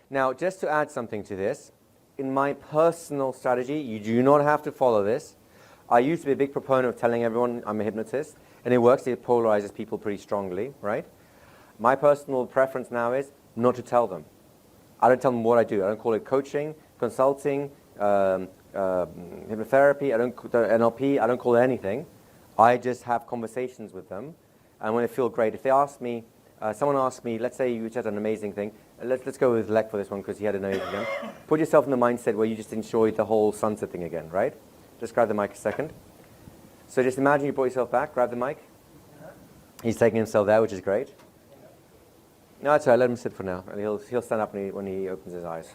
Now, just to add something to this, in my personal strategy, you do not have to follow this. I used to be a big proponent of telling everyone I'm a hypnotist, and it works. It polarizes people pretty strongly, right? My personal preference now is not to tell them. I don't tell them what I do. I don't call it coaching, consulting, hypnotherapy, NLP. I don't call it anything. I just have conversations with them, and when they feel great, if they ask me, someone asks me, let's say you said an amazing thing. Let's go with Lek for this one because he had an amazing thing. Put yourself in the mindset where you just enjoyed the whole sunset thing again, right? Just grab the mic a second. So just imagine you brought yourself back. Grab the mic. He's taking himself there, which is great. No, it's all right. Let him sit for now. And he'll stand up when he opens his eyes.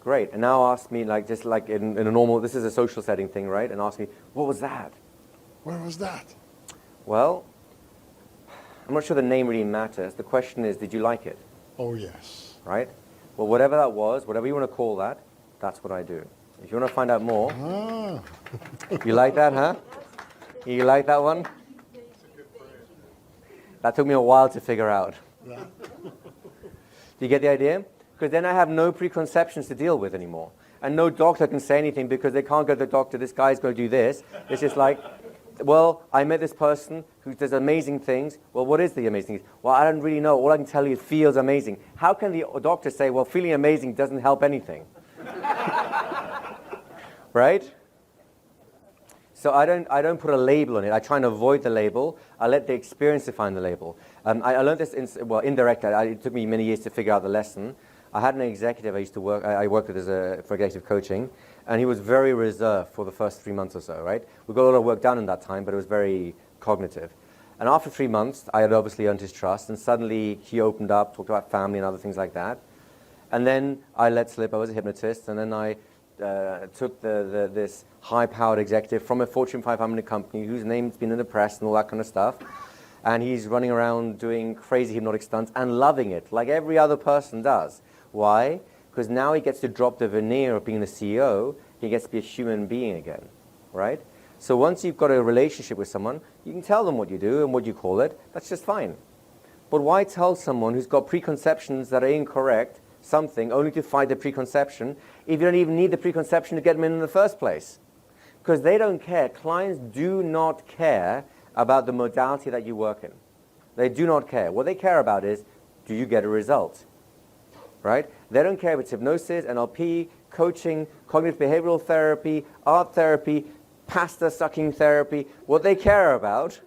Great. And now ask me, like just like in a normal, this is a social setting thing, right? And ask me, what was that? Where was that? Well, I'm not sure the name really matters. The question is, did you like it? Oh, yes. Right? Well, whatever that was, whatever you want to call that, that's what I do. If you want to find out more, you like that, huh? You like that one? That took me a while to figure out. Yeah. Do you get the idea? Because then I have no preconceptions to deal with anymore. And no doctor can say anything because they can't go to the doctor, this guy's going to do this. It's just like, well, I met this person who does amazing things. Well, what is the amazing thing? Well, I don't really know. All I can tell you is it feels amazing. How can the doctor say, well, feeling amazing doesn't help anything? Right? So I don't put a label on it. I try and avoid the label. I let the experience define the label. I learned this, indirectly. It took me many years to figure out the lesson. I had an executive I worked with for executive coaching, and he was very reserved for the first 3 months or so, right? We got a lot of work done in that time, but it was very cognitive. And after 3 months, I had obviously earned his trust, and suddenly he opened up, talked about family and other things like that. And then I let slip, I was a hypnotist, and then I took this high-powered executive from a Fortune 500 company whose name's been in the press and all that kind of stuff. And he's running around doing crazy hypnotic stunts and loving it, like every other person does. Why? Because now he gets to drop the veneer of being the CEO, he gets to be a human being again, right? So once you've got a relationship with someone, you can tell them what you do and what you call it, that's just fine. But why tell someone who's got preconceptions that are incorrect something only to fight the preconception if you don't even need the preconception to get them in the first place? Because they don't care. Clients do not care about the modality that you work in. They do not care. What they care about is, do you get a result? Right? They don't care if it's hypnosis, NLP, coaching, cognitive behavioral therapy, art therapy, pasta sucking therapy. What they care about,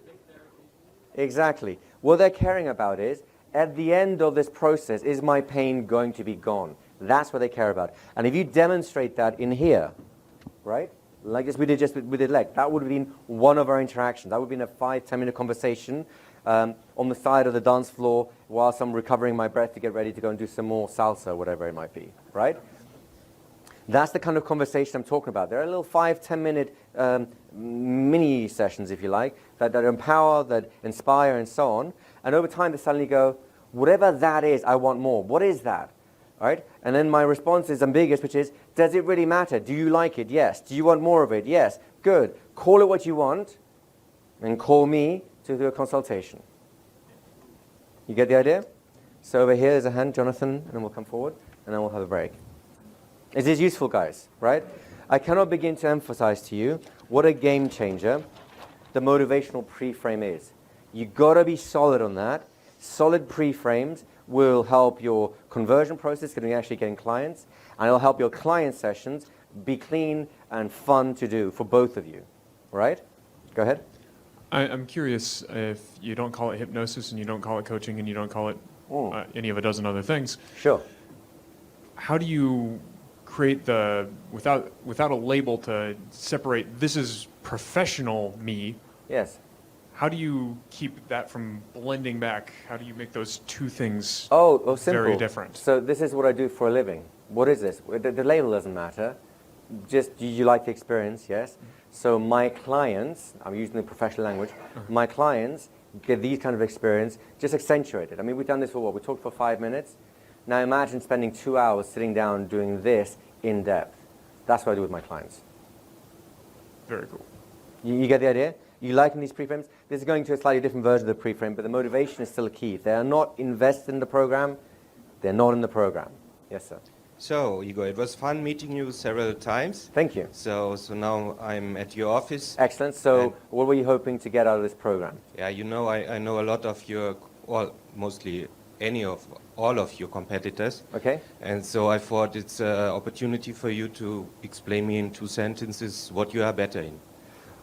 exactly. What they're caring about is, at the end of this process, is my pain going to be gone? That's what they care about. And if you demonstrate that in here, right? Like this we did just with Lek, that would have been one of our interactions. That would have been a 5-10 minute conversation on the side of the dance floor whilst I'm recovering my breath to get ready to go and do some more salsa, whatever it might be, right? That's the kind of conversation I'm talking about. There are little 5-10 minute mini sessions, if you like, that empower, that inspire, and so on. And over time, they suddenly go, whatever that is, I want more. What is that? Right? And then my response is ambiguous, which is, does it really matter? Do you like it? Yes. Do you want more of it? Yes. Good. Call it what you want, and call me to do a consultation. You get the idea? So over here is a hand, Jonathan, and then we'll come forward, and then we'll have a break. It is useful, guys, right? I cannot begin to emphasize to you what a game changer the motivational pre-frame is. You got to be solid on that. Solid pre-frames will help your conversion process, actually getting clients, and it'll help your client sessions be clean and fun to do for both of you, right? Go ahead. I'm curious, if you don't call it hypnosis and you don't call it coaching and you don't call it any of a dozen other things. Sure. How do you create without a label to separate, this is professional me? Yes. How do you keep that from blending back? How do you make those two things simple. very different? So this is what I do for a living. What is this? The label doesn't matter. Just, do you like the experience? Yes. So my clients, I'm using the professional language, my clients get these kind of experience just accentuated. I mean, we've done this for what? We talked for 5 minutes. Now imagine spending 2 hours sitting down doing this in depth. That's what I do with my clients. Very cool. You get the idea? You liking these pre-frames? This is going to a slightly different version of the pre-frame, but the motivation is still a key. If they are not invested in the program, They're not in the program. Yes, sir. So, Igor, it was fun meeting you several times. Thank you. So now I'm at your office. Excellent. So And- what were you hoping to get out of this program? Yeah, you know, I know a lot of your, well, mostly all of your competitors. Okay. And so I thought it's an opportunity for you to explain me in 2 sentences what you are better in.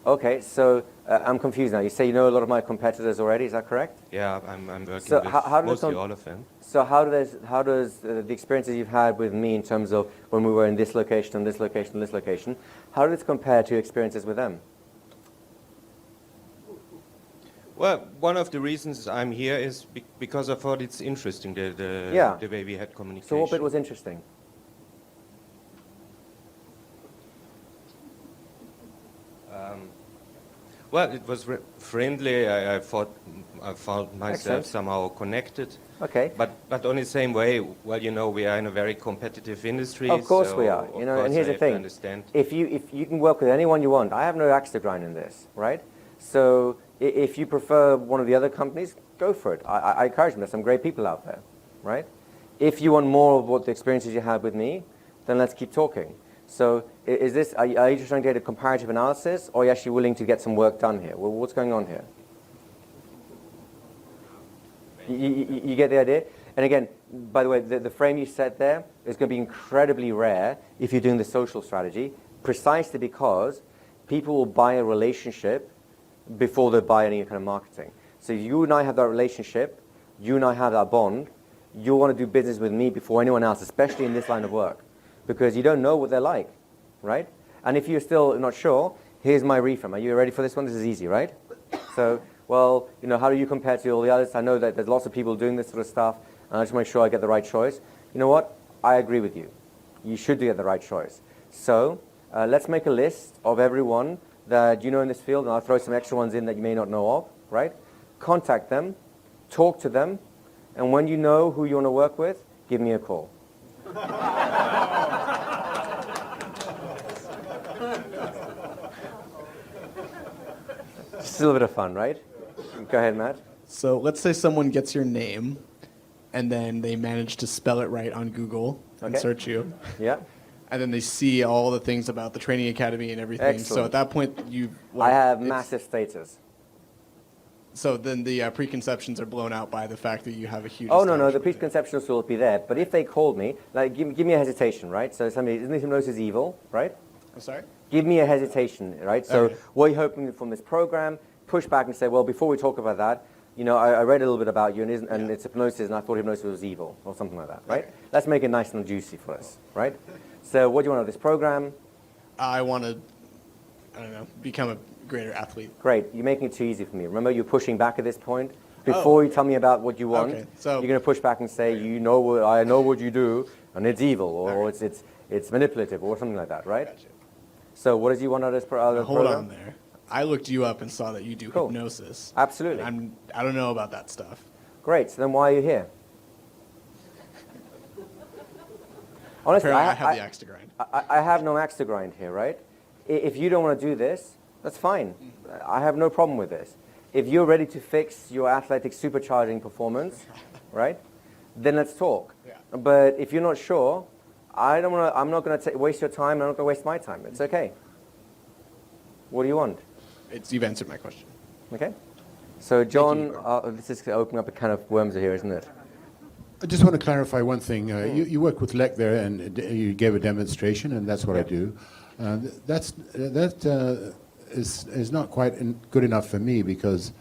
Okay, so I'm confused now. You say you know a lot of my competitors already, is that correct? Yeah, I'm working So with how does mostly some- all of them. So how does the experiences you've had with me in terms of when we were in this location, and this location, and this location, how does this compare to experiences with them? Well, one of the reasons I'm here is because I thought it's interesting, Yeah. the way we had communication. So what bit was interesting? Well, it was friendly. I thought I found myself Excellent. somehow connected. Okay. But on the same way, well, you know, we are in a very competitive industry. Of course so we are. You of know, course and here's I the have to thing. understand. If you can work with anyone you want, I have no axe to grind in this, right? So if you prefer one of the other companies, go for it. I encourage them. There's some great people out there, right? If you want more of what the experiences you had with me, then let's keep talking. So are you just trying to get a comparative analysis, or are you actually willing to get some work done here? Well, what's going on here? You get the idea? And again, by the way, the frame you set there is going to be incredibly rare if you're doing the social strategy, precisely because people will buy a relationship before they buy any kind of marketing. So if you and I have that relationship, you and I have that bond, you'll want to do business with me before anyone else, especially in this line of work, because you don't know what they're like, right? And if you're still not sure, here's my reframe. Are you ready for this one? This is easy, right? So, well, you know, how do you compare to all the others? I know that there's lots of people doing this sort of stuff, and I just make sure I get the right choice. You know what? I agree with you. You should get the right choice. So let's make a list of everyone that you know in this field, and I'll throw some extra ones in that you may not know of, right? Contact them, talk to them, and when you know who you want to work with, give me a call. Just a little bit of fun, right? Go ahead, Matt. So let's say someone gets your name, and then they manage to spell it right on Google and Okay. search you. Yeah. And then they see all the things about the training academy and everything. So Excellent. at that point, I have it's- massive status. So then the preconceptions are blown out by the fact that you have a huge. Oh, no, the establishment. preconceptions will be there. But if they called me, like, give me a hesitation, right? So somebody, isn't hypnosis evil, right? I'm sorry? Give me a hesitation, right? So Okay. what are you hoping from this program? Push back and say, well, before we talk about that, you know, I read a little bit about you, and it's hypnosis, and I thought hypnosis was evil, or something like that, right? Okay. Let's make it nice and juicy for us, right? So what do you want out of this program? I want to, I don't know, become a greater athlete. Great, you're making it too easy for me. Remember, you're pushing back at this point. Before you tell me about what you want, Okay, so- you're going to push back and say, you know what, I know what you do, and it's evil, or Okay. it's manipulative, or something like that, right? Gotcha. So what does you want out of this program? Hold on there. I looked you up and saw that you do Cool. hypnosis. Absolutely. I don't know about that stuff. Great, so then why are you here? Honestly, Apparently I have the axe to grind. I have no axe to grind here, right? If you don't want to do this, that's fine. I have no problem with this. If you're ready to fix your athletic supercharging performance, right, then let's talk. Yeah. But if you're not sure, I'm not going to waste your time, and I'm not going to waste my time. It's okay. What do you want? You've answered my question. Okay? So John, Igor. this is opening up a can of worms here, isn't it? I just want to clarify one thing. You work with Lek there, and you gave a demonstration, and that's what I do. That is not quite good enough for me, because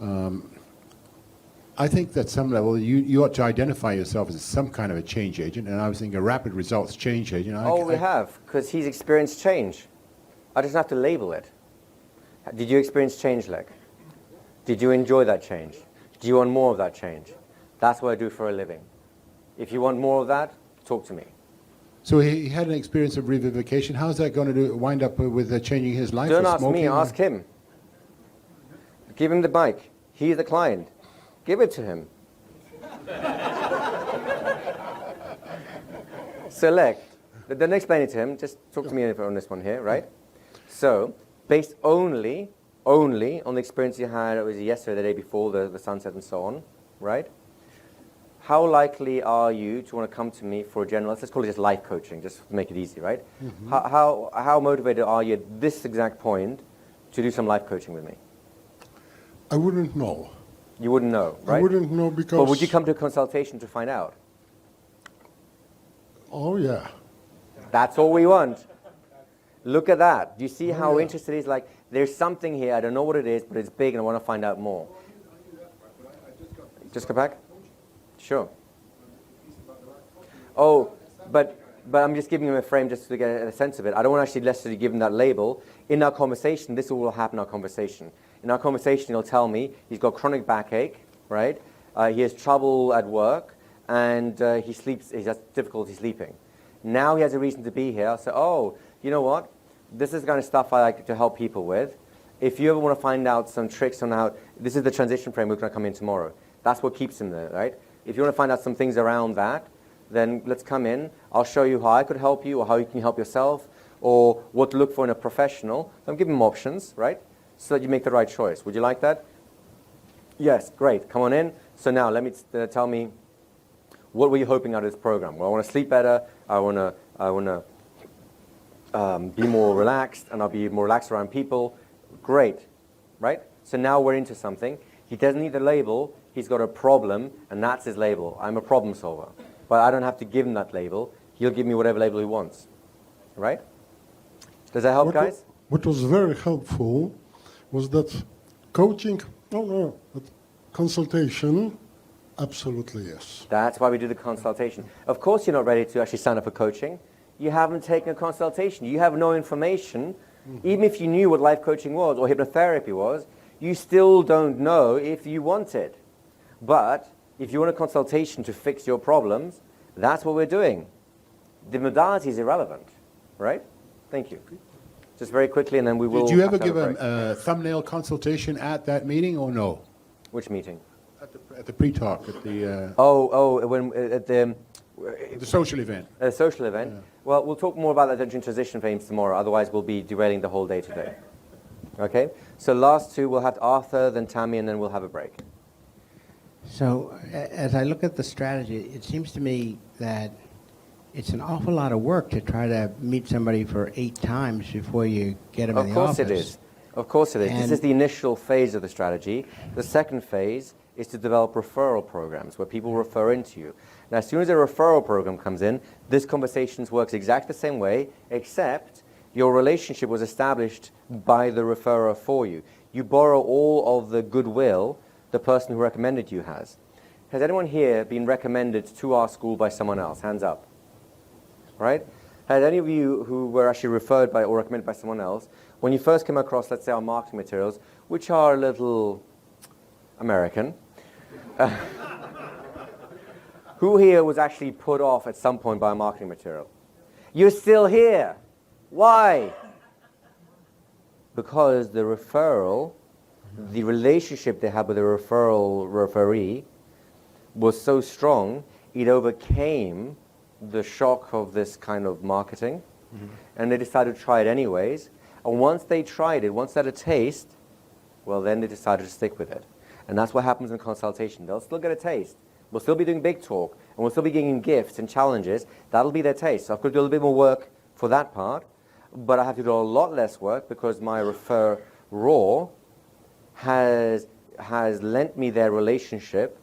I think that some level you ought to identify yourself as some kind of a change agent, and I was thinking a rapid results change agent. We have, because he's experienced change. I just have to label it. Did you experience change, Lek? Did you enjoy that change? Do you want more of that change? That's what I do for a living. If you want more of that, talk to me. So he had an experience of revivification. How's that going to wind up with changing his life? Don't or ask me, smoking? ask him. Give him the bike. He's the client. Give it to him. So, Lek, then explain it to him. Just talk to me on this one here, right? So, based only on the experience you had, it was yesterday, the day before, the sunset and so on, right? how likely are you to want to come to me for a general, let's call it just life coaching, just to make it easy, right? How motivated are you at this exact point to do some life coaching with me? I wouldn't know. You wouldn't know, right? I wouldn't know because... But would you come to a consultation to find out? Oh, yeah. That's all we want. Look at that. Do you see how interested he is? Like, there's something here, I don't know what it is, but it's big and I want to find out more. Just go back? Sure. Oh, but I'm just giving him a frame just to get a sense of it. I don't want to actually necessarily give him that label. In our conversation, this will happen in our conversation. In our conversation, he'll tell me he's got chronic backache, right? He has trouble at work, and he has difficulty sleeping. Now he has a reason to be here. I'll say, oh, you know what? This is the kind of stuff I like to help people with. If you ever want to find out some tricks on how, this is the transition frame we're going to come in tomorrow. That's what keeps him there, right? If you want to find out some things around that, then let's come in. I'll show you how I could help you, or how you can help yourself, or what to look for in a professional. I'm giving him options, right? So that you make the right choice. Would you like that? Yes, great. Come on in. So now let me tell me, what were you hoping out of this program? Well, I want to sleep better. I want to be more relaxed, and I'll be more relaxed around people. Great, right? So now we're into something. He doesn't need the label. He's got a problem, and that's his label. I'm a problem solver. But I don't have to give him that label. He'll give me whatever label he wants, right? Does that help, guys? What was very helpful was that coaching, but consultation, absolutely yes. That's why we do the consultation. Of course you're not ready to actually sign up for coaching. You haven't taken a consultation. You have no information. Even if you knew what life coaching was or hypnotherapy was, you still don't know if you want it. But if you want a consultation to fix your problems, that's what we're doing. The modality is irrelevant, right? Thank you. Just very quickly, and then we will. Did you ever have to give have a break. a thumbnail consultation at that meeting or no? Which meeting? At the pre-talk, at the When at the social event. social event. Yeah. Well, we'll talk more about that during transition frames tomorrow. Otherwise, we'll be derailing the whole day today. Okay. So last two, we'll have Arthur, then Tammy, and then we'll have a break. So as I look at the strategy, it seems to me that it's an awful lot of work to try to meet somebody for 8 times before you get them in the office. Of course it is. Of course it is. This is the initial phase of the strategy. The second phase is to develop referral programs where people refer into you. Now, as soon as a referral program comes in, this conversation works exactly the same way, except your relationship was established by the referrer for you. You borrow all of the goodwill the person who recommended you has. Has anyone here been recommended to our school by someone else? Hands up. Right? Has any of you who were actually referred by or recommended by someone else, when you first came across, let's say, our marketing materials, which are a little American, who here was actually put off at some point by a marketing material? You're still here. Why? Because the referral, the relationship they had with the referee was so strong, it overcame the shock of this kind of marketing, and they decided to try it anyways. And once they tried it, once they had a taste, well, then they decided to stick with it. And that's what happens in consultation. They'll still get a taste. We'll still be doing big talk, and we'll still be giving gifts and challenges. That'll be their taste. So I've got to do a little bit more work for that part, but I have to do a lot less work because my referrer has lent me their relationship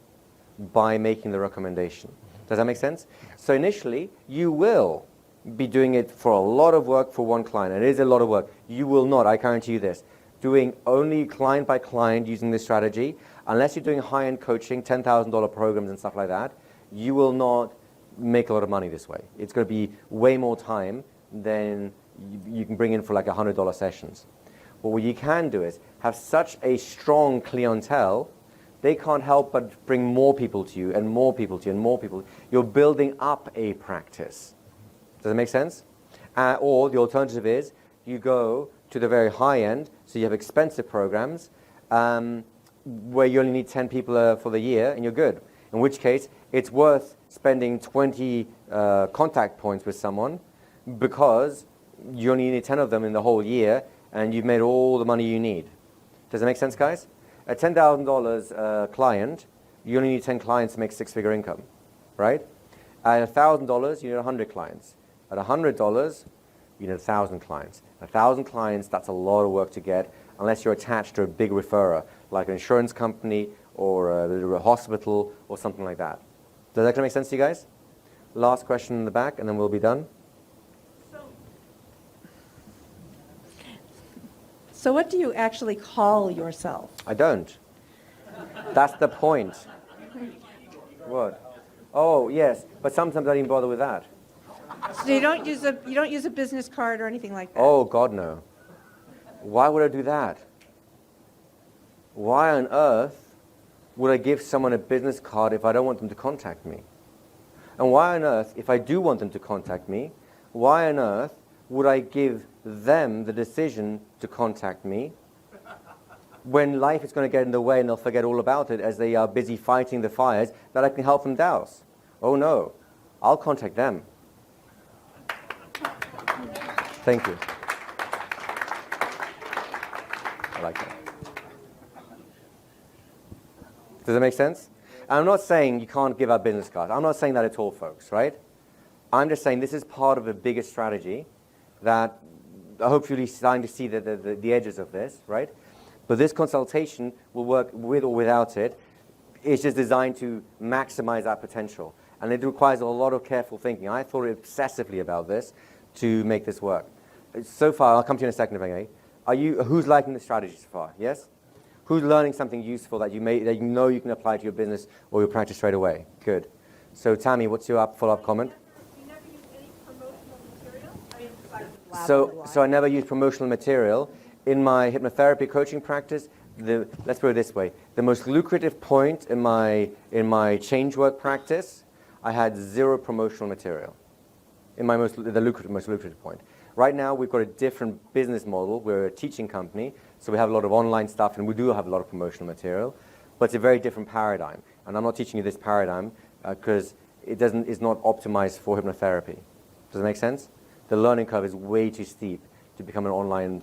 by making the recommendation. Does that make sense? So initially, you will be doing it for a lot of work for one client, and it is a lot of work. You will not, I guarantee you this, doing only client by client using this strategy, unless you're doing high-end coaching, $10,000 programs and stuff like that, you will not make a lot of money this way. It's going to be way more time than you can bring in for like $100 sessions. But what you can do is have such a strong clientele, they can't help but bring more people to you and more people to you and more people. You're building up a practice. Does that make sense? Or the alternative is you go to the very high end, so you have expensive programs where you only need 10 people for the year and you're good. In which case, it's worth spending 20 contact points with someone because you only need 10 of them in the whole year and you've made all the money you need. Does that make sense, guys? A $10,000 client you only need 10 clients to make six-figure income, right? At $1,000, you need 100 clients. At $100, you need 1,000 clients. 1,000 clients, that's a lot of work to get, unless you're attached to a big referrer, like an insurance company or a hospital or something like that. Does that make sense to you guys? Last question in the back, and then we'll be done. So what do you actually call yourself? I don't. That's the point. What? Oh, yes, but sometimes I don't even bother with that. So you don't use a business card or anything like that? Oh, God, no. Why would I do that? Why on earth would I give someone a business card if I don't want them to contact me? And why on earth, if I do want them to contact me, why on earth would I give them the decision to contact me when life is going to get in the way and they'll forget all about it as they are busy fighting the fires that I can help them douse? Oh, no. I'll contact them. Thank you. I like that. Does that make sense? And I'm not saying you can't give out business cards. I'm not saying that at all, folks, right? I'm just saying this is part of a bigger strategy that hopefully starting to see the edges of this, right? But this consultation will work with or without it. It's just designed to maximize that potential. And it requires a lot of careful thinking. I thought obsessively about this to make this work. So far, I'll come to you in a second, if I may. Who's liking the strategy so far? Yes? Who's learning something useful that you know you can apply to your business or your practice straight away? Good. So Tammy, what's your follow-up comment? You never use any promotional material? I mean, So I never use promotional material. In my hypnotherapy coaching practice, let's put it this way, the most lucrative point in my change work practice, I had zero promotional material. In my most lucrative point. Right now, we've got a different business model. We're a teaching company, so we have a lot of online stuff, and we do have a lot of promotional material, but it's a very different paradigm. And I'm not teaching you this paradigm because it's not optimized for hypnotherapy. Does that make sense? The learning curve is way too steep to become an online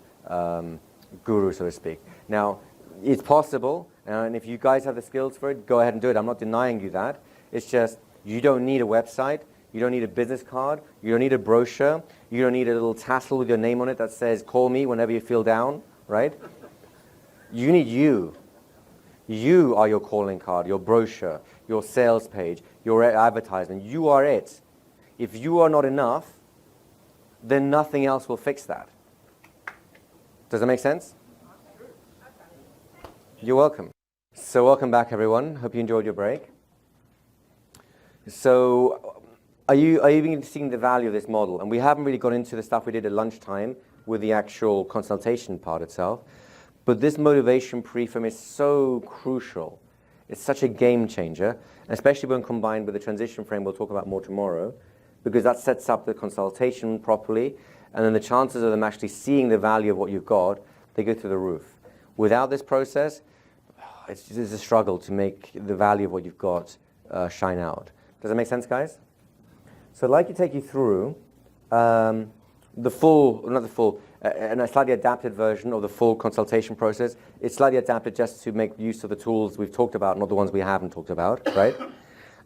guru, so to speak. Now, it's possible, and if you guys have the skills for it, go ahead and do it. I'm not denying you that. It's just you don't need a website. You don't need a business card. You don't need a brochure. You don't need a little tassel with your name on it that says, call me whenever you feel down, right? You need you. You are your calling card, your brochure, your sales page, your advertisement. You are it. If you are not enough, then nothing else will fix that. Does that make sense? You're welcome. So welcome back, everyone. Hope you enjoyed your break. So are you even seeing the value of this model? And we haven't really got into the stuff we did at lunchtime with the actual consultation part itself. But this motivation preframe is so crucial. It's such a game changer, especially when combined with the transition frame we'll talk about more tomorrow, because that sets up the consultation properly, and then the chances of them actually seeing the value of what you've got, they go through the roof. Without this process, it's a struggle to make the value of what you've got shine out. Does that make sense, guys? So I'd like to take you through and a slightly adapted version of the full consultation process. It's slightly adapted just to make use of the tools we've talked about, not the ones we haven't talked about, right?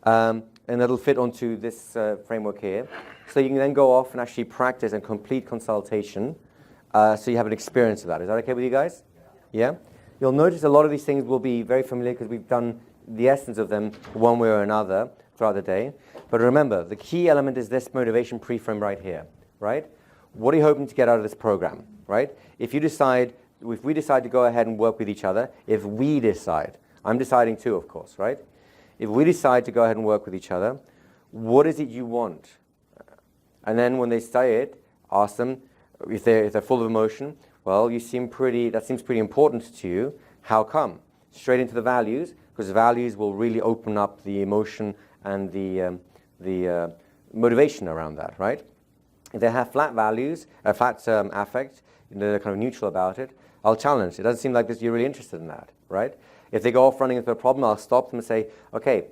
And it'll fit onto this framework here. So you can then go off and actually practice and complete consultation so you have an experience of that. Is that okay with you guys? Yeah? You'll notice a lot of these things will be very familiar because we've done the essence of them one way or another throughout the day. But remember, the key element is this motivation preframe right here, right? What are you hoping to get out of this program, right? If we decide to go ahead and work with each other, if we decide, I'm deciding too, of course, right? If we decide to go ahead and work with each other, what is it you want? And then when they say it, ask them if they're full of emotion. Well, that seems pretty important to you. How come? Straight into the values, because values will really open up the emotion and the motivation around that, right? If they have flat values, flat affect, they're kind of neutral about it, I'll challenge. It doesn't seem like you're really interested in that, right? If they go off running into a problem, I'll stop them and say, okay,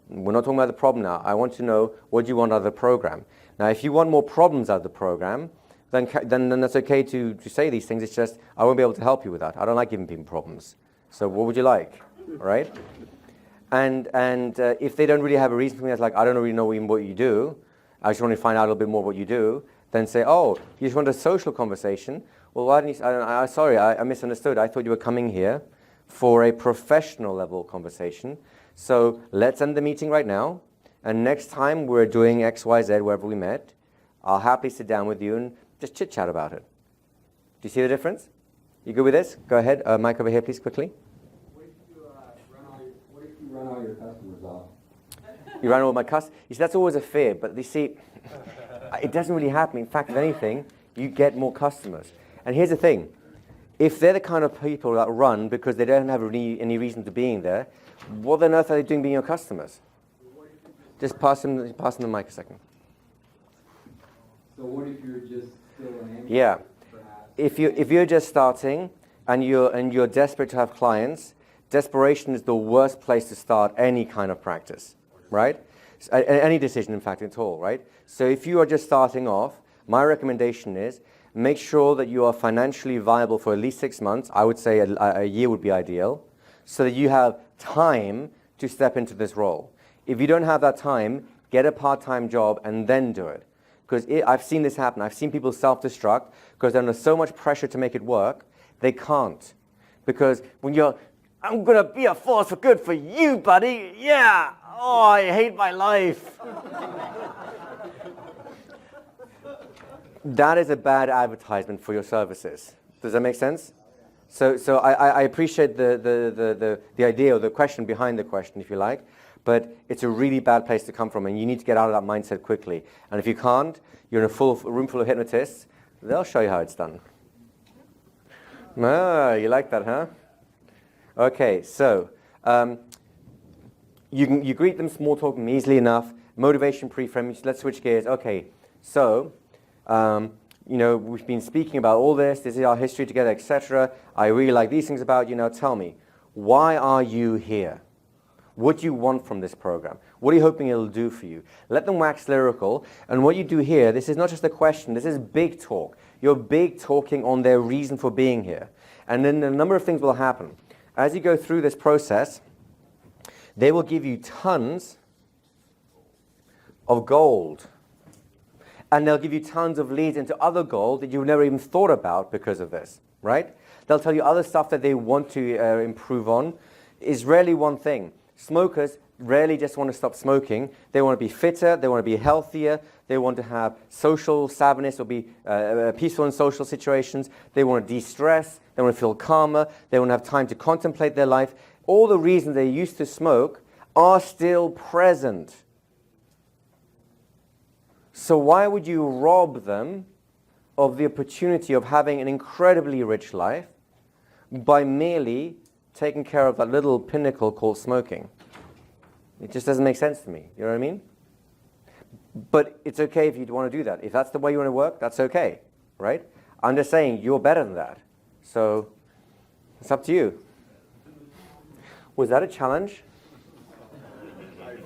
we're not talking about the problem now. I want to know what you want out of the program. Now, if you want more problems out of the program, then that's okay to say these things. It's just, I won't be able to help you with that. I don't like giving people problems. So what would you like, right? And if they don't really have a reason for me, that's like, I don't really know even what you do, I just want to find out a little bit more what you do, then say, oh, you just want a social conversation? Well, why didn't you, sorry, I misunderstood. I thought you were coming here for a professional level conversation. So let's end the meeting right now. And next time we're doing X, Y, Z, wherever we met, I'll happily sit down with you and just chit-chat about it. Do you see the difference? You good with this? Go ahead. Mike over here, please, quickly. What if you run all your customers off? You run all my customers? You see, that's always a fear. But you see, it doesn't really happen. In fact, if anything, you get more customers. And here's the thing. If they're the kind of people that run because they don't have any reason to being there, what on earth are they doing being your customers? Just pass them the mic a second. So what if you're just still an amateur? Yeah. Perhaps? If you're just starting and you're desperate to have clients, desperation is the worst place to start any kind of practice, right? Any decision, in fact, at all, right? So if you are just starting off, my recommendation is make sure that you are financially viable for at least 6 months. I would say a year would be ideal, so that you have time to step into this role. If you don't have that time, get a part-time job and then do it. Because I've seen this happen. I've seen people self-destruct because they're under so much pressure to make it work, they can't. Because when you're, I'm going to be a force for good for you, buddy. Yeah. Oh, I hate my life. That is a bad advertisement for your services. Does that make sense? So I appreciate the idea or the question behind the question, if you like, but it's a really bad place to come from, and you need to get out of that mindset quickly. And if you can't, you're in a room full of hypnotists. They'll show you how it's done. Ah, you like that, huh? Okay, so you greet them, small talk them easily enough. Motivation pre-frame. Let's switch gears. Okay, so. You know, we've been speaking about all this is our history together, etc. I really like these things about you. Now tell me, why are you here? What do you want from this program? What are you hoping it'll do for you? Let them wax lyrical. And what you do here, this is not just a question, this is big talk. You're big talking on their reason for being here. And then a number of things will happen. As you go through this process, they will give you tons of gold. And they'll give you tons of leads into other gold that you've never even thought about because of this, right? They'll tell you other stuff that they want to improve on. Is rarely one thing. Smokers rarely just want to stop smoking. They want to be fitter, they want to be healthier, they want to have social savviness or be peaceful in social situations. They want to de-stress, they want to feel calmer, they want to have time to contemplate their life. All the reasons they used to smoke are still present. So why would you rob them of the opportunity of having an incredibly rich life by merely taking care of that little pinnacle called smoking? It just doesn't make sense to me. You know what I mean? But it's okay if you want to do that. If that's the way you want to work, that's okay, right? I'm just saying you're better than that. So it's up to you. Was that a challenge?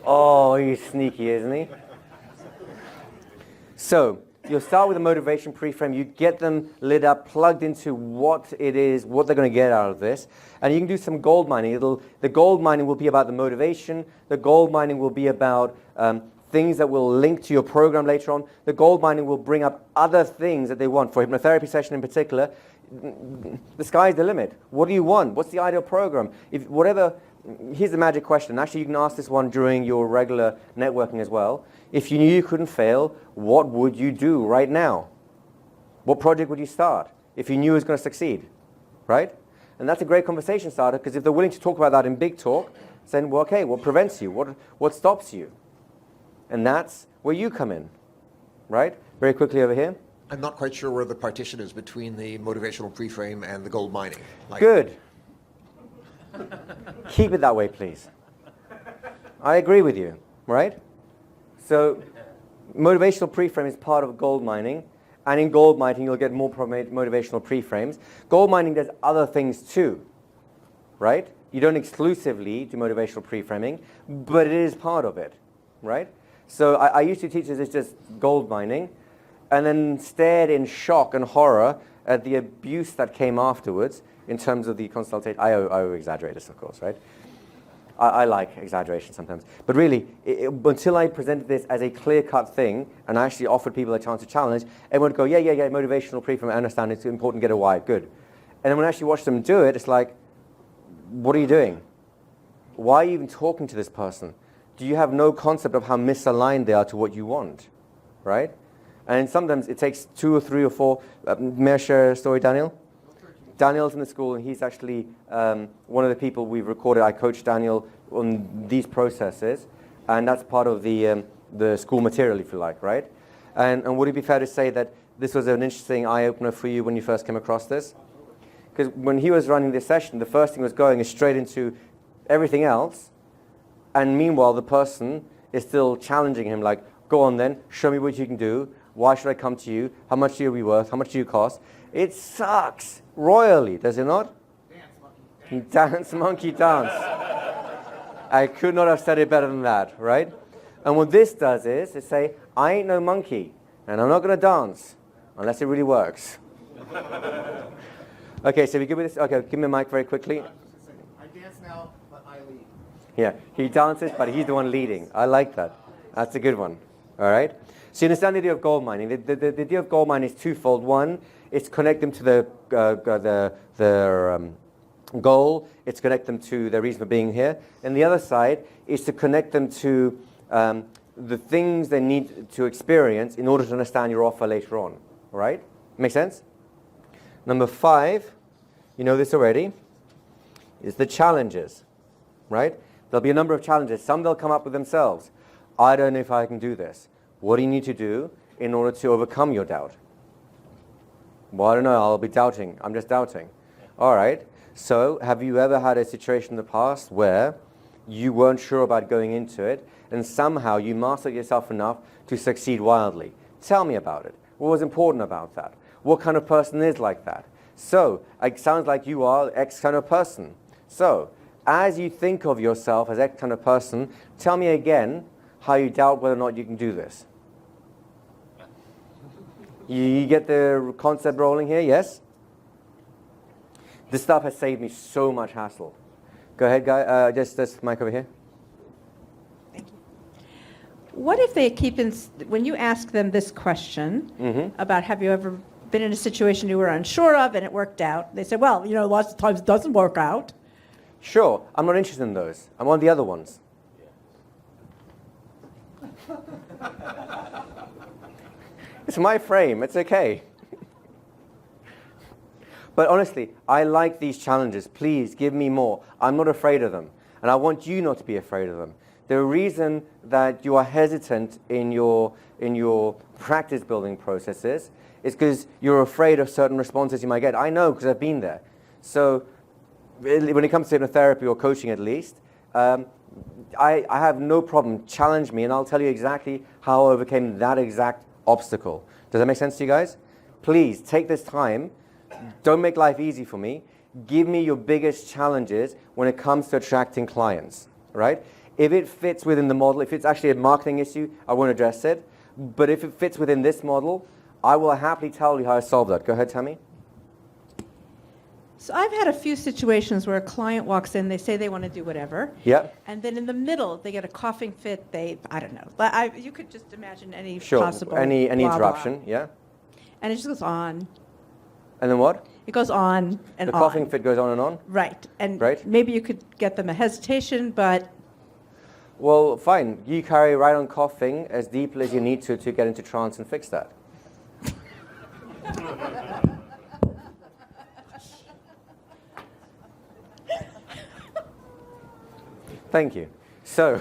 Oh, he's sneaky, isn't he? So you'll start with a motivation pre-frame. You get them lit up, plugged into what it is, what they're going to get out of this. And you can do some gold mining. The gold mining will be about the motivation. The gold mining will be about things that will link to your program later on. The gold mining will bring up other things that they want. For a hypnotherapy session in particular, the sky's the limit. What do you want? What's the ideal program? Here's the magic question. Actually, you can ask this one during your regular networking as well. If you knew you couldn't fail, what would you do right now? What project would you start if you knew it was going to succeed, right? And that's a great conversation starter, because if they're willing to talk about that in big talk, then, well, okay, what prevents you? What stops you? And that's where you come in, right? Very quickly over here. I'm not quite sure where the partition is between the motivational pre-frame and the gold mining. Good. Keep it that way, please. I agree with you, right? So motivational pre-frame is part of gold mining, and in gold mining you'll get more motivational pre-frames. Gold mining does other things too, right? You don't exclusively do motivational pre-framing, but it is part of it, right? So I used to teach this as just gold mining, and then stared in shock and horror at the abuse that came afterwards in terms of the consultation. I exaggerate this, of course, right? I like exaggeration sometimes. But really, until I presented this as a clear-cut thing and I actually offered people a chance to challenge, everyone would go, yeah, motivational pre-frame, I understand, it's important to get it wired, good. And then when I actually watch them do it, it's like, what are you doing? Why are you even talking to this person? Do you have no concept of how misaligned they are to what you want, right? And sometimes it takes 2 or 3 or 4. May I share a story, Daniel? Daniel's in the school, and he's actually one of the people we've recorded. I coached Daniel on these processes, and that's part of the school material, if you like, right? And would it be fair to say that this was an interesting eye-opener for you when you first came across this? Because when he was running this session, the first thing was going straight into everything else, and meanwhile the person is still challenging him, like, go on then, show me what you can do, why should I come to you, how much do you be worth, how much do you cost? It sucks royally, does it not? Dance monkey dance. I could not have said it better than that, right? And what this does is say, I ain't no monkey, and I'm not going to dance unless it really works. Okay, so we good with this? Okay, give me a mic very quickly. I dance now, but I lead. Yeah, he dances, but he's the one leading. I like that. That's a good one. All right? So you understand the idea of gold mining. The idea of gold mining is twofold. One, it's connect them to their goal. It's connect them to their reason for being here. And the other side is to connect them to the things they need to experience in order to understand your offer later on. All right? Make sense? Number 5, you know this already, is the challenges, right? There'll be a number of challenges. Some they'll come up with themselves. I don't know if I can do this. What do you need to do in order to overcome your doubt? Well, I don't know. I'll be doubting. I'm just doubting. All right. So have you ever had a situation in the past where you weren't sure about going into it and somehow you mastered yourself enough to succeed wildly? Tell me about it. What was important about that? What kind of person is like that? So, it sounds like you are X kind of person. So, as you think of yourself as X kind of person, tell me again how you doubt whether or not you can do this. You get the concept rolling here, yes? This stuff has saved me so much hassle. Go ahead, guy. Just this mic over here. Thank you. What if they keep when you ask them this question about have you ever been in a situation you were unsure of and it worked out, they say, well, you know, lots of times it doesn't work out. Sure, I'm not interested in those. I'm on the other ones. It's my frame, it's okay. But honestly, I like these challenges. Please give me more. I'm not afraid of them. And I want you not to be afraid of them. The reason that you are hesitant in your practice building processes is because you're afraid of certain responses you might get. I know because I've been there. So when it comes to hypnotherapy or coaching at least, I have no problem. Challenge me and I'll tell you exactly how I overcame that exact obstacle. Does that make sense to you guys? Please take this time. Don't make life easy for me. Give me your biggest challenges when it comes to attracting clients, right? If it fits within the model, if it's actually a marketing issue, I won't address it. But if it fits within this model, I will happily tell you how I solve that. Go ahead, Tammy. So I've had a few situations where a client walks in, they say they want to do whatever. Yeah. And then in the middle, they get a coughing fit. I don't know. You could just imagine any Sure. possible Any blah, interruption, blah. yeah. And it just goes on. And then what? It goes on and The on. coughing fit goes on and on? Right. And Right. maybe you could get them a hesitation, but Well, fine. You carry right on coughing as deeply as you need to get into trance and fix that. Thank you. So,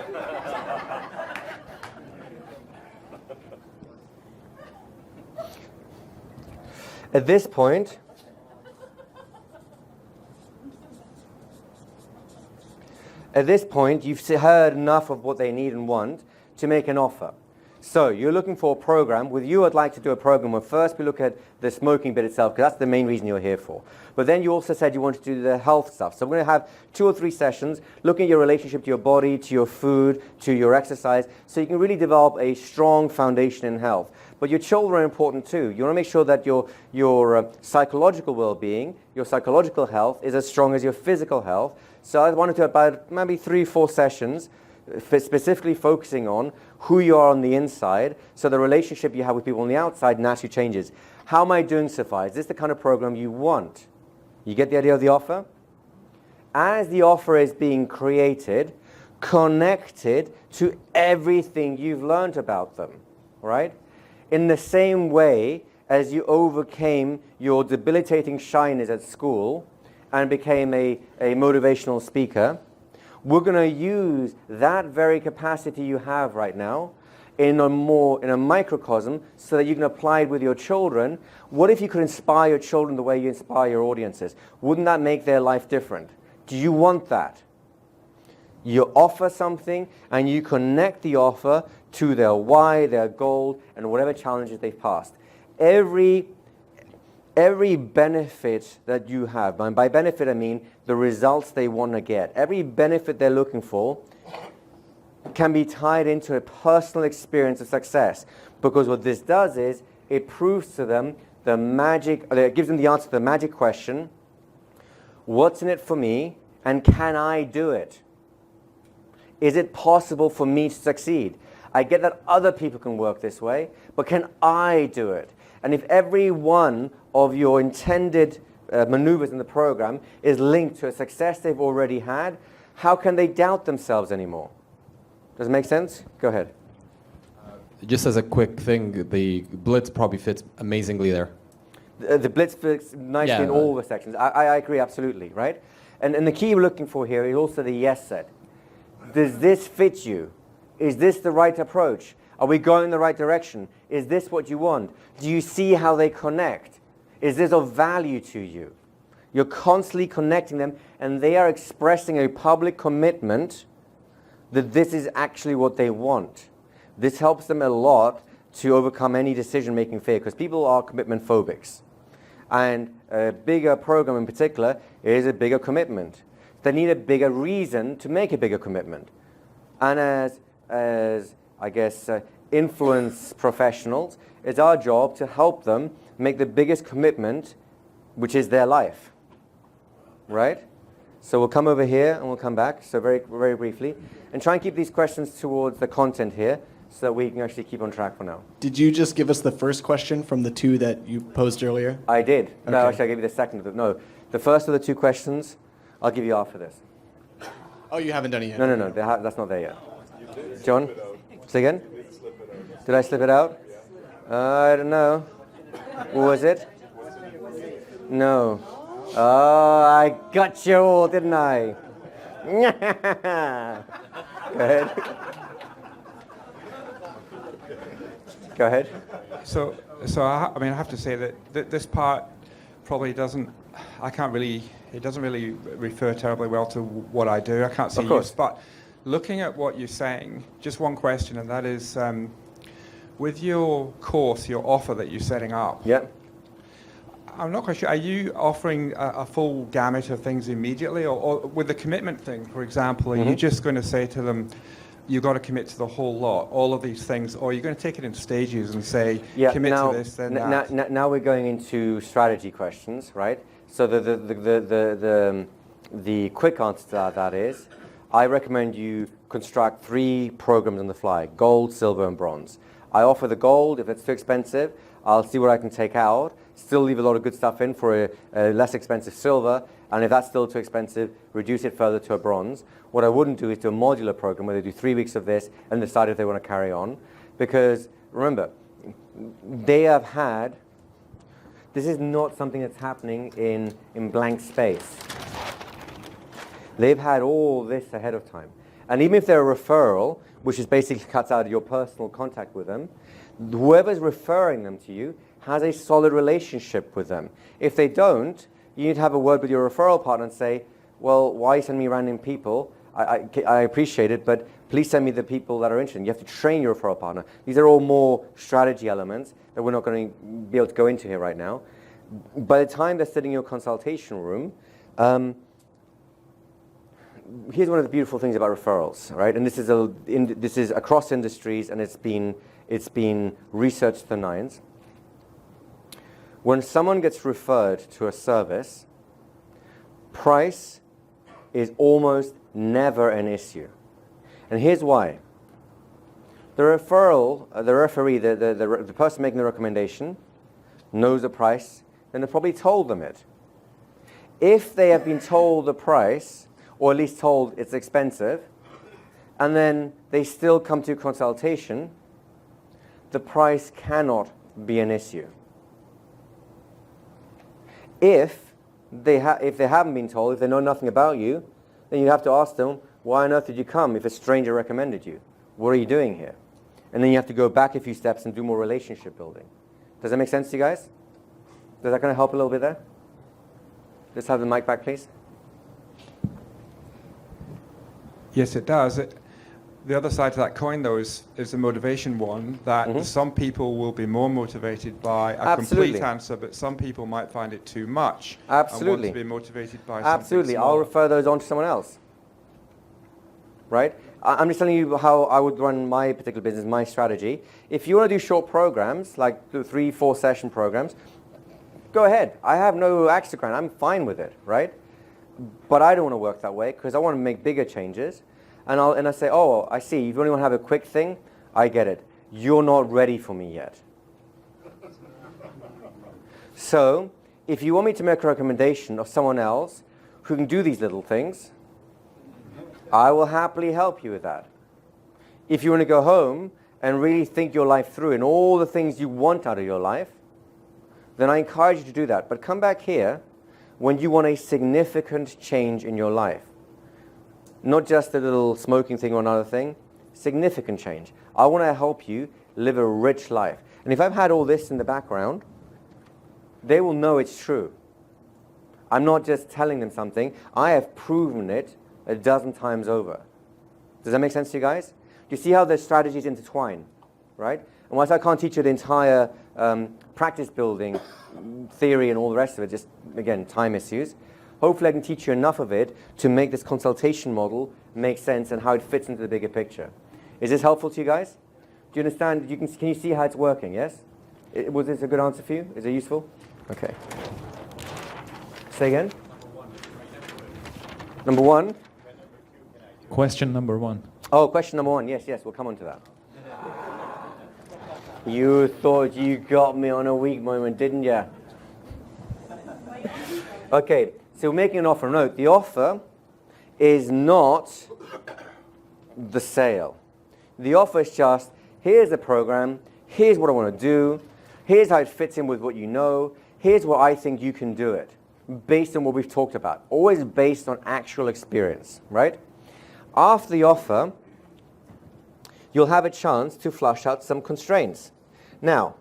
at this point, you've heard enough of what they need and want to make an offer. So you're looking for a program. With you, I'd like to do a program where first we look at the smoking bit itself, because that's the main reason you're here for. But then you also said you wanted to do the health stuff. So we're going to have 2 or 3 sessions looking at your relationship to your body, to your food, to your exercise, so you can really develop a strong foundation in health. But your children are important too. You want to make sure that your psychological well-being, your psychological health is as strong as your physical health. So I wanted to do about maybe 3 or 4 sessions specifically focusing on who you are on the inside, so the relationship you have with people on the outside naturally changes. How am I doing so far? Is this the kind of program you want? You get the idea of the offer? As the offer is being created, connected to everything you've learned about them, right? In the same way as you overcame your debilitating shyness at school and became a motivational speaker, we're going to use that very capacity you have right now in a microcosm so that you can apply it with your children. What if you could inspire your children the way you inspire your audiences? Wouldn't that make their life different? Do you want that? You offer something and you connect the offer to their why, their goal, and whatever challenges they've passed. Every benefit that you have, and by benefit I mean the results they want to get, every benefit they're looking for can be tied into a personal experience of success. Because what this does is it proves to them the magic, it gives them the answer to the magic question, what's in it for me and can I do it? Is it possible for me to succeed? I get that other people can work this way, but can I do it? And if every one of your intended maneuvers in the program is linked to a success they've already had, how can they doubt themselves anymore? Does it make sense? Go ahead. Just as a quick thing, the blitz probably fits amazingly there. The blitz fits nicely in all the sections. I agree absolutely, right? And the key we're looking for here is also the yes set. Does this fit you? Is this the right approach? Are we going in the right direction? Is this what you want? Do you see how they connect? Is this of value to you? You're constantly connecting them, and they are expressing a public commitment that this is actually what they want. This helps them a lot to overcome any decision-making fear, because people are commitment phobics. And a bigger program in particular is a bigger commitment. They need a bigger reason to make a bigger commitment. And as I guess, influence professionals, it's our job to help them make the biggest commitment, which is their life, right? So we'll come over here and we'll come back, so very, very briefly, and try and keep these questions towards the content here so that we can actually keep on track for now. Did you just give us the first question from the 2 that you posed earlier? I did. Okay. No, actually I gave you the second of them. No, the first of the 2 questions, I'll give you after this. Oh, you haven't done it yet? No, that's not there yet. John? Say again? Did I slip it out? I don't know. What was it? No. Oh, I got you all, didn't I? Go ahead. Go ahead. So I mean, I have to say that this part probably doesn't. It doesn't really refer terribly well to what I do. I can't see use. But looking at what you're saying, just one question, and that is, with your course, your offer that you're setting up. Yeah. I'm not quite sure. Are you offering a full gamut of things immediately, or with the commitment thing, for example, are you just going to say to them, you've got to commit to the whole lot, all of these things, or are you going to take it in stages and say, commit to this, then that? Now we're going into strategy questions, right? So the quick answer to that is, I recommend you construct 3 programs on the fly: gold, silver, and bronze. I offer the gold. If it's too expensive, I'll see what I can take out, still leave a lot of good stuff in for a less expensive silver, and if that's still too expensive, reduce it further to a bronze. What I wouldn't do is do a modular program where they do 3 weeks of this and decide if they want to carry on. Because remember, they have had, this is not something that's happening in blank space. They've had all this ahead of time. And even if they're a referral, which is basically cuts out your personal contact with them, whoever's referring them to you has a solid relationship with them. If they don't, you need to have a word with your referral partner and say, well, why send me random people? I appreciate it, but Please send me the people that are interested. You have to train your referral partner. These are all more strategy elements that we're not going to be able to go into here right now. By the time they're sitting in your consultation room, here's one of the beautiful things about referrals, right? And this is across industries, and it's been researched to the nines. When someone gets referred to a service, price is almost never an issue. And here's why. The referee, the person making the recommendation knows the price, then they probably told them it. If they have been told the price, or at least told it's expensive, and then they still come to consultation, the price cannot be an issue. If they haven't been told, if they know nothing about you, then you have to ask them, why on earth did you come if a stranger recommended you? What are you doing here? And then you have to go back a few steps and do more relationship building. Does that make sense to you guys? Does that kind of help a little bit there? Let's have the mic back, please. Yes, it does. The other side to that coin, though, is the motivation one, that some people will be more motivated by a complete answer, but some people might find it too much. Absolutely. And want to be motivated by something Absolutely. smaller. I'll refer those on to someone else. Right? I'm just telling you how I would run my particular business, my strategy. If you want to do short programs, like 3-4 session programs, go ahead. I have no axe to grind. I'm fine with it, right? But I don't want to work that way because I want to make bigger changes. And I say, oh, I see, you only want to have a quick thing. I get it. You're not ready for me yet. So if you want me to make a recommendation of someone else who can do these little things, I will happily help you with that. If you want to go home and really think your life through and all the things you want out of your life, then I encourage you to do that. But come back here when you want a significant change in your life. Not just a little smoking thing or another thing, significant change. I want to help you live a rich life. And if I've had all this in the background, they will know it's true. I'm not just telling them something. I have proven it a dozen times over. Does that make sense to you guys? Do you see how the strategies intertwine, right? And whilst I can't teach you the entire practice building theory and all the rest of it, just, again, time issues, hopefully I can teach you enough of it to make this consultation model make sense and how it fits into the bigger picture. Is this helpful to you guys? Do you understand? Can you see how it's working, yes? Was this a good answer for you? Is it useful? Okay. Say again? Number one? Question number one. Oh, question number one. Yes, we'll come on to that. You thought you got me on a weak moment, didn't you? Okay, so we're making an offer. Note, the offer is not the sale. The offer is just, here's the program, here's what I want to do, here's how it fits in with what you know, here's what I think you can do it, based on what we've talked about. Always based on actual experience, right? After the offer, you'll have a chance to flush out some constraints. Now,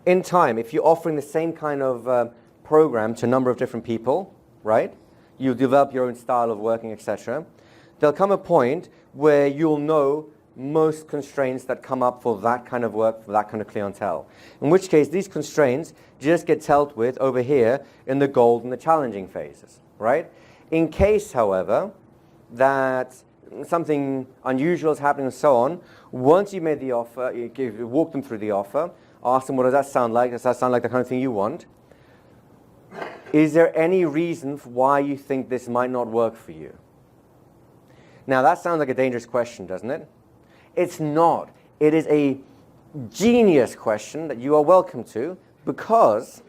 in time, if you're offering the same kind of program to a number of different people, right? You develop your own style of working, etc. There'll come a point where you'll know most constraints that come up for that kind of work, for that kind of clientele. In which case, these constraints just get dealt with over here in the gold and the challenging phases, right? In case, however, that something unusual is happening and so on, once you made the offer, you walk them through the offer, ask them, what does that sound like? Does that sound like the kind of thing you want? Is there any reason for why you think this might not work for you? Now that sounds like a dangerous question, doesn't it? It's not. It is a genius question that you are welcome to, because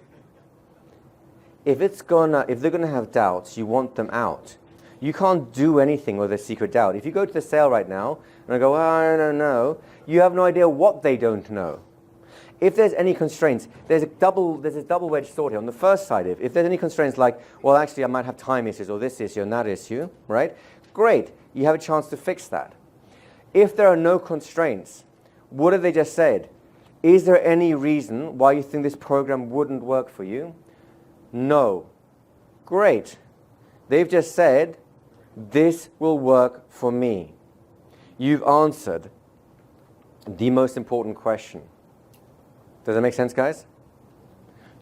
if they're gonna have doubts, you want them out. You can't do anything with a secret doubt. If you go to the sale right now and I go, oh, I don't know, you have no idea what they don't know. If there's any constraints, there's this double-edged sword here. On the first side, if there's any constraints like, well, actually, I might have time issues or this issue and that issue, right? Great, you have a chance to fix that. If there are no constraints, what have they just said? Is there any reason why you think this program wouldn't work for you? No. Great. They've just said, this will work for me. You've answered the most important question. Does that make sense, guys?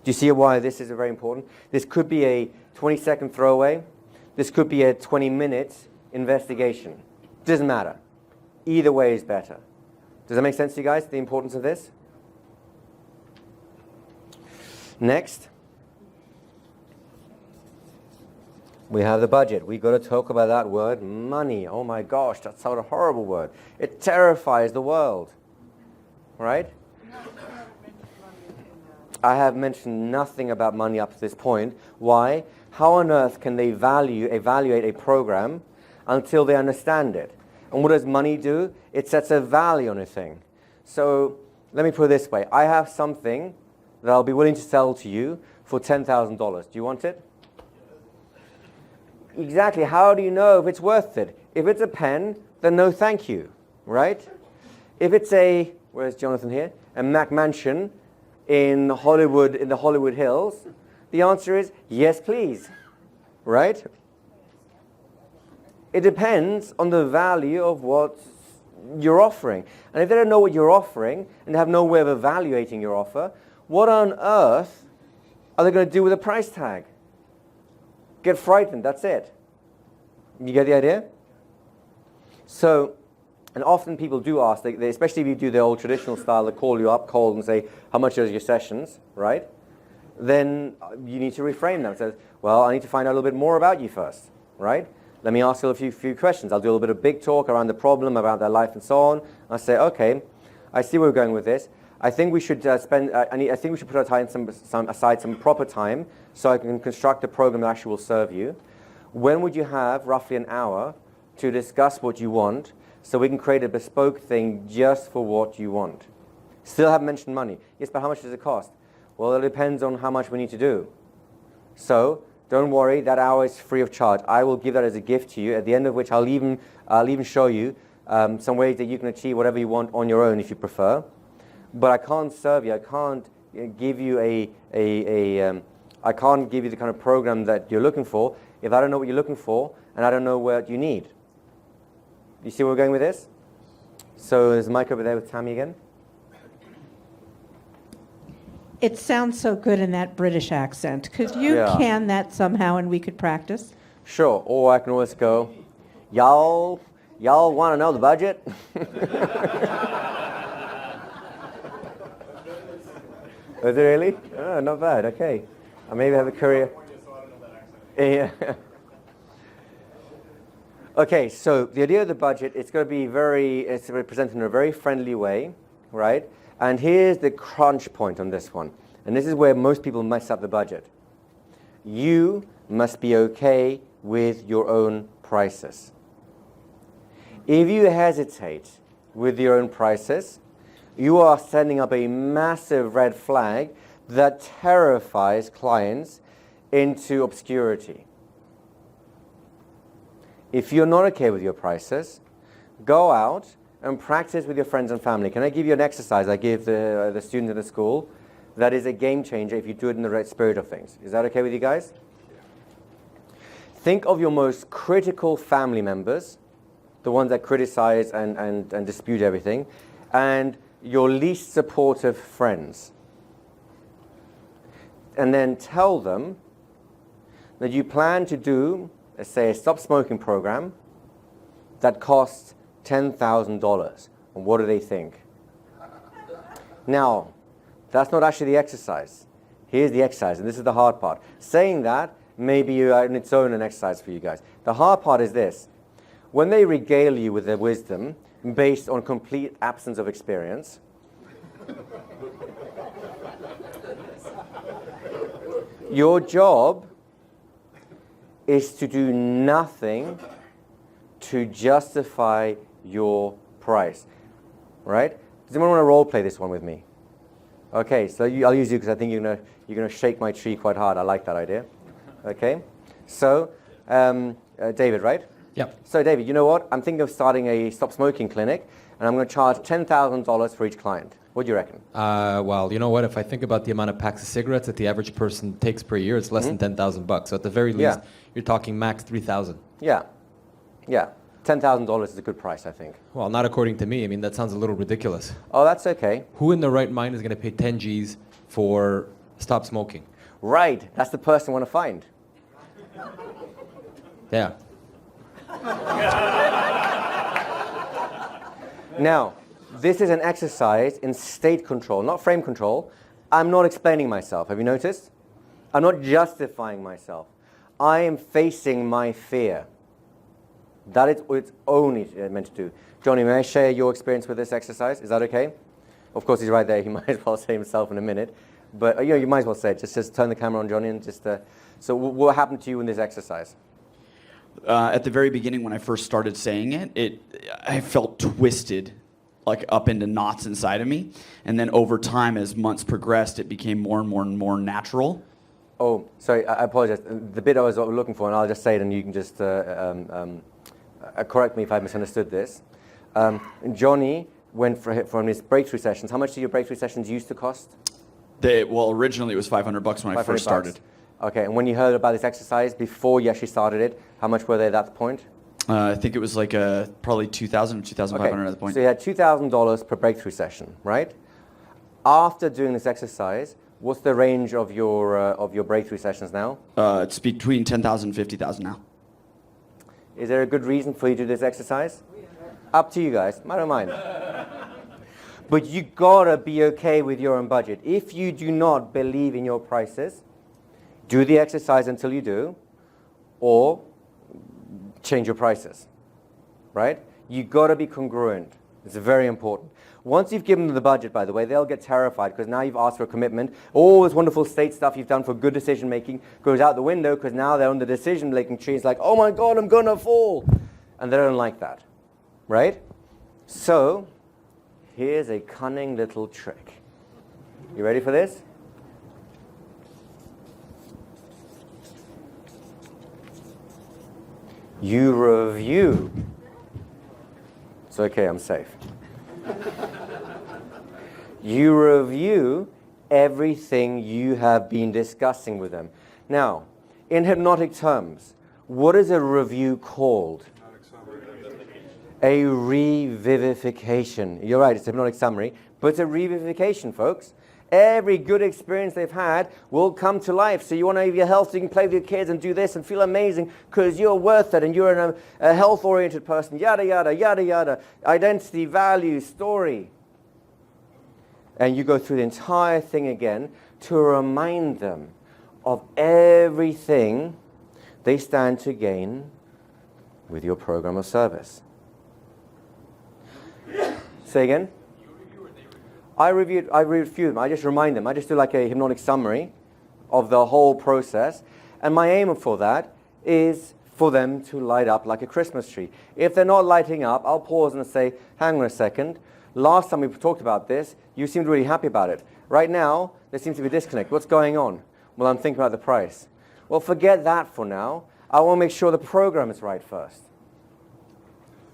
Do you see why this is very important? This could be a 20-second throwaway. This could be a 20-minute investigation. Doesn't matter. Either way is better. Does that make sense to you guys, the importance of this? Next, we have the budget. We've got to talk about that word, money. Oh my gosh, that's a horrible word. It terrifies the world, right? I have mentioned nothing about money up to this point. Why? How on earth can they evaluate a program until they understand it? And what does money do? It sets a value on a thing. So let me put it this way. I have something that I'll be willing to sell to you for $10,000. Do you want it? Exactly. How do you know if it's worth it? If it's a pen, then no thank you, right? If it's a, where's Jonathan here? A Mac mansion in Hollywood, in the Hollywood Hills, the answer is yes, please, right? It depends on the value of what you're offering. And if they don't know what you're offering and have no way of evaluating your offer, what on earth are they going to do with a price tag? Get frightened, that's it. You get the idea? So, and often people do ask, they, especially if you do the old traditional style, they call you up cold and say, how much are your sessions, right? Then you need to reframe them. So, well, I need to find out a little bit more about you first, right? Let me ask you a few questions. I'll do a little bit of big talk around the problem, about their life and so on. I'll say, okay, I see where we're going with this. I think we should I think we should put aside some proper time so I can construct a program that actually will serve you. When would you have roughly an hour to discuss what you want so we can create a bespoke thing just for what you want? Still haven't mentioned money. Yes, but how much does it cost? Well, it depends on how much we need to do. So don't worry, that hour is free of charge. I will give that as a gift to you, at the end of which I'll even show you some ways that you can achieve whatever you want on your own if you prefer. But I can't serve you. I can't give you I can't give you the kind of program that you're looking for if I don't know what you're looking for and I don't know what you need. You see where we're going with this? So there's a mic over there with Tammy again. It sounds so good in that British accent. Could you can that somehow and we could practice? Sure. Or I can always go, y'all want to know the budget? Is it really? Oh, not bad. Okay. I maybe have a career. Yeah. Okay, so the idea of the budget, it's going to be it's presented in a very friendly way, right? And here's the crunch point on this one. And this is where most people mess up the budget. You must be okay with your own prices. If you hesitate with your own prices, you are sending up a massive red flag that terrifies clients into obscurity. If you're not okay with your prices, go out and practice with your friends and family. Can I give you an exercise I give the students in the school that is a game changer if you do it in the right spirit of things? Is that okay with you guys? Think of your most critical family members, the ones that criticize and dispute everything, and your least supportive friends. And then tell them that you plan to do, let's say, a stop smoking program that costs $10,000. And what do they think? Now, that's not actually the exercise. Here's the exercise, and this is the hard part. Saying that may be in its own an exercise for you guys. The hard part is this. When they regale you with their wisdom based on complete absence of experience, your job is to do nothing to justify your price, right? Does anyone want to role play this one with me? Okay, so I'll use you because I think you're gonna shake my tree quite hard. I like that idea. Okay, so David, right? Yeah. So David, you know what? I'm thinking of starting a stop smoking clinic, and I'm going to charge $10,000 for each client. What do you reckon? Well, you know what? If I think about the amount of packs of cigarettes that the average person takes per year, it's less than $10,000 bucks. So at the very least, you're talking max 3,000. Yeah. Yeah, $10,000 is a good price, I think. Well, not according to me. I mean, that sounds a little ridiculous. Oh, that's okay. Who in their right mind is going to pay 10 G's for stop smoking? Right, that's the person I want to find. Yeah. Now, this is an exercise in state control, not frame control. I'm not explaining myself. Have you noticed? I'm not justifying myself. I am facing my fear. That is what it's only meant to do. Johnny, may I share your experience with this exercise? Is that okay? Of course, he's right there. He might as well say himself in a minute. But you might as well say it. Just turn the camera on, Johnny, and just... So what happened to you in this exercise? At the very beginning, when I first started saying it, I felt twisted, like up into knots inside of me. And then over time, as months progressed, it became more and more and more natural. Oh, sorry, I apologize. The bit I was looking for, and I'll just say it, and you can just correct me if I misunderstood this. Johnny went from his breakthrough sessions. How much did your breakthrough sessions used to cost? Well, originally it was $500 when I first started. Okay, and when you heard about this exercise before you actually started it, how much were they at that point? I think it was like probably $2,000 or $2,500 at that point. So you had $2,000 per breakthrough session, right? After doing this exercise, what's the range of your breakthrough sessions now? It's between $10,000 and $50,000 now. Is there a good reason for you to do this exercise? Up to you guys. I don't mind. But you gotta be okay with your own budget. If you do not believe in your prices, do the exercise until you do, or change your prices, right? You gotta be congruent. It's very important. Once you've given them the budget, by the way, they'll get terrified because now you've asked for a commitment. All this wonderful state stuff you've done for good decision making goes out the window because now they're on the decision making tree. It's like, oh my God, I'm gonna fall. And they don't like that, right? So, here's a cunning little trick. You ready for this? You review. It's okay, I'm safe. You review everything you have been discussing with them. Now, in hypnotic terms, what is a review called? A revivification. You're right, it's a hypnotic summary, but it's a revivification, folks. Every good experience they've had will come to life. So you want to have your health, so you can play with your kids and do this and feel amazing because you're worth it and you're a health-oriented person, yada, yada, yada, yada. Identity, value, story. And you go through the entire thing again to remind them of everything they stand to gain with your program of service. Say again? I review them. I just remind them. I just do like a hypnotic summary of the whole process. And my aim for that is for them to light up like a Christmas tree. If they're not lighting up, I'll pause and say, hang on a second. Last time we talked about this, you seemed really happy about it. Right now, there seems to be a disconnect. What's going on? Well, I'm thinking about the price. Well, forget that for now. I want to make sure the program is right first.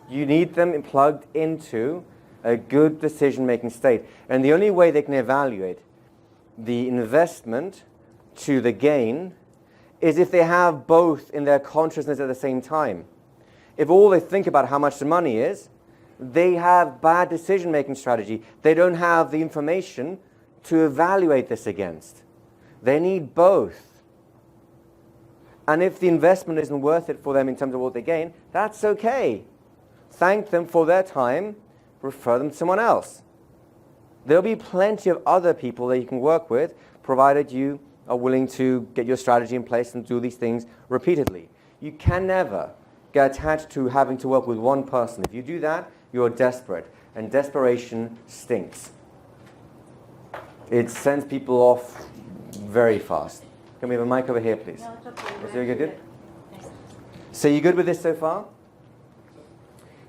You need them plugged into a good decision-making state. And the only way they can evaluate the investment to the gain is if they have both in their consciousness at the same time. If all they think about how much the money is, they have bad decision-making strategy. They don't have the information to evaluate this against. They need both. And if the investment isn't worth it for them in terms of what they gain, that's okay. Thank them for their time. Refer them to someone else. There'll be plenty of other people that you can work with, provided you are willing to get your strategy in place and do these things repeatedly. You can never get attached to having to work with one person. If you do that, you're desperate, and desperation stinks. It sends people off very fast. Can we have a mic over here, please? No, it's okay. Is it good? So you good with this so far?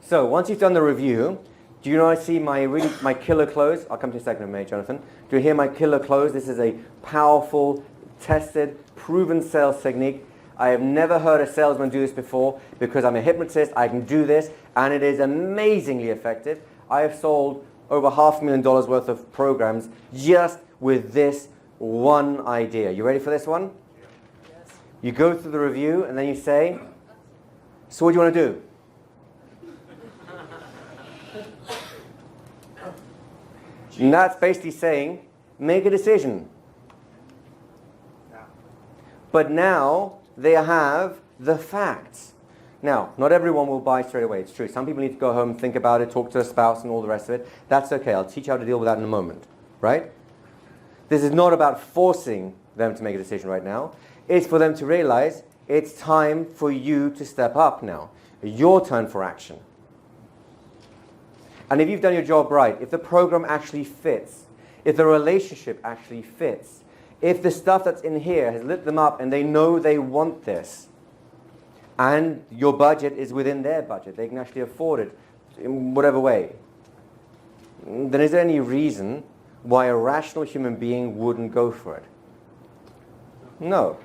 So once you've done the review, do you know I see my killer close? I'll come to you in a second, mate, Jonathan. Do you hear my killer close? This is a powerful, tested, proven sales technique. I have never heard a salesman do this before because I'm a hypnotist. I can do this, and it is amazingly effective. I have sold over $500,000 worth of programs just with this one idea. You ready for this one? Yes. You go through the review, and then you say, so what do you want to do? And that's basically saying, make a decision. But now they have the facts. Now, not everyone will buy straight away. It's true. Some people need to go home, think about it, talk to a spouse and all the rest of it. That's okay. I'll teach you how to deal with that in a moment. Right? This is not about forcing them to make a decision right now. It's for them to realize it's time for you to step up now. Your turn for action. And if you've done your job right, if the program actually fits, if the relationship actually fits, if the stuff that's in here has lit them up and they know they want this, and your budget is within their budget, they can actually afford it in whatever way, then is there any reason why a rational human being wouldn't go for it? No.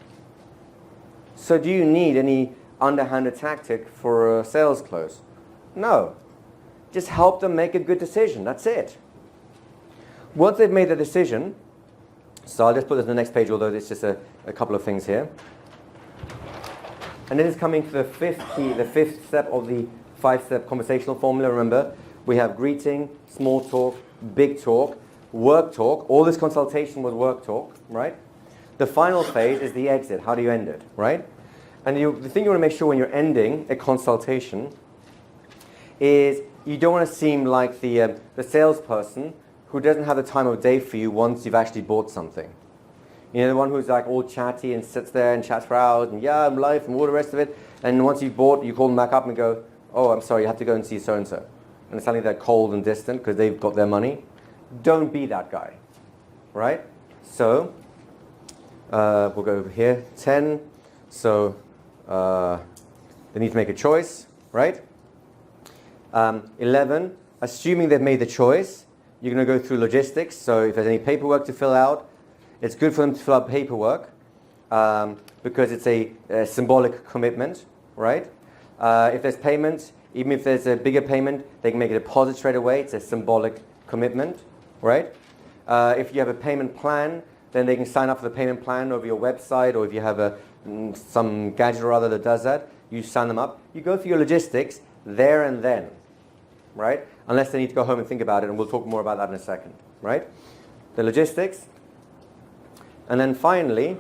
So do you need any underhanded tactic for a sales close? No. Just help them make a good decision. That's it. Once they've made the decision, so I'll just put this on the next page, although it's just a couple of things here. And this is coming to the fifth key, the fifth step of the 5-step conversational formula. Remember, we have greeting, small talk, big talk, work talk. All this consultation was work talk, right? The final phase is the exit. How do you end it, right? And the thing you want to make sure when you're ending a consultation is you don't want to seem like the salesperson who doesn't have the time of day for you once you've actually bought something. You know, the one who's like all chatty and sits there and chats for hours and yeah, I'm life and all the rest of it. And once you've bought, you call them back up and go, oh, I'm sorry, you have to go and see so-and-so. And it's suddenly they're cold and distant because they've got their money. Don't be that guy, right? So, we'll go over here, 10. So, they need to make a choice, right? 11, assuming they've made the choice, you're going to go through logistics. So if there's any paperwork to fill out, it's good for them to fill out paperwork because it's a symbolic commitment, right? If there's payments, even if there's a bigger payment, they can make a deposit straight away. It's a symbolic commitment, right? If you have a payment plan, then they can sign up for the payment plan over your website, or if you have some gadget or other that does that, you sign them up. You go through your logistics there and then, right? Unless they need to go home and think about it, and we'll talk more about that in a second, right? The logistics. And then finally,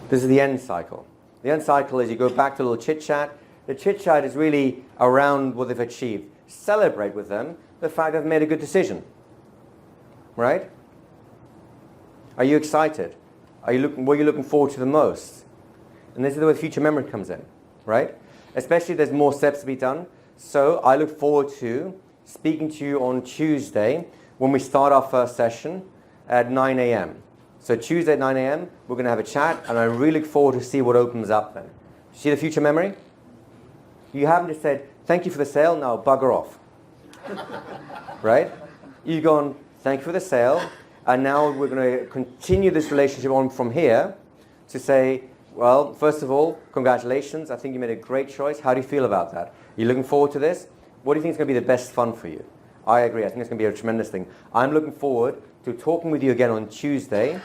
this is the end cycle. The end cycle is you go back to a little chit-chat. The chit-chat is really around what they've achieved. Celebrate with them the fact they've made a good decision, right? Are you excited? What are you looking forward to the most? And this is where future memory comes in, right? Especially if there's more steps to be done. So I look forward to speaking to you on Tuesday when we start our first session at 9 a.m. So Tuesday at 9 a.m., we're going to have a chat, and I really look forward to see what opens up then. See the future memory? You haven't just said, thank you for the sale, now bugger off. Right? You've gone, thank you for the sale, and now we're going to continue this relationship on from here to say, well, first of all, congratulations. I think you made a great choice. How do you feel about that? Are you looking forward to this? What do you think is going to be the best fun for you? I agree. I think it's going to be a tremendous thing. I'm looking forward to talking with you again on Tuesday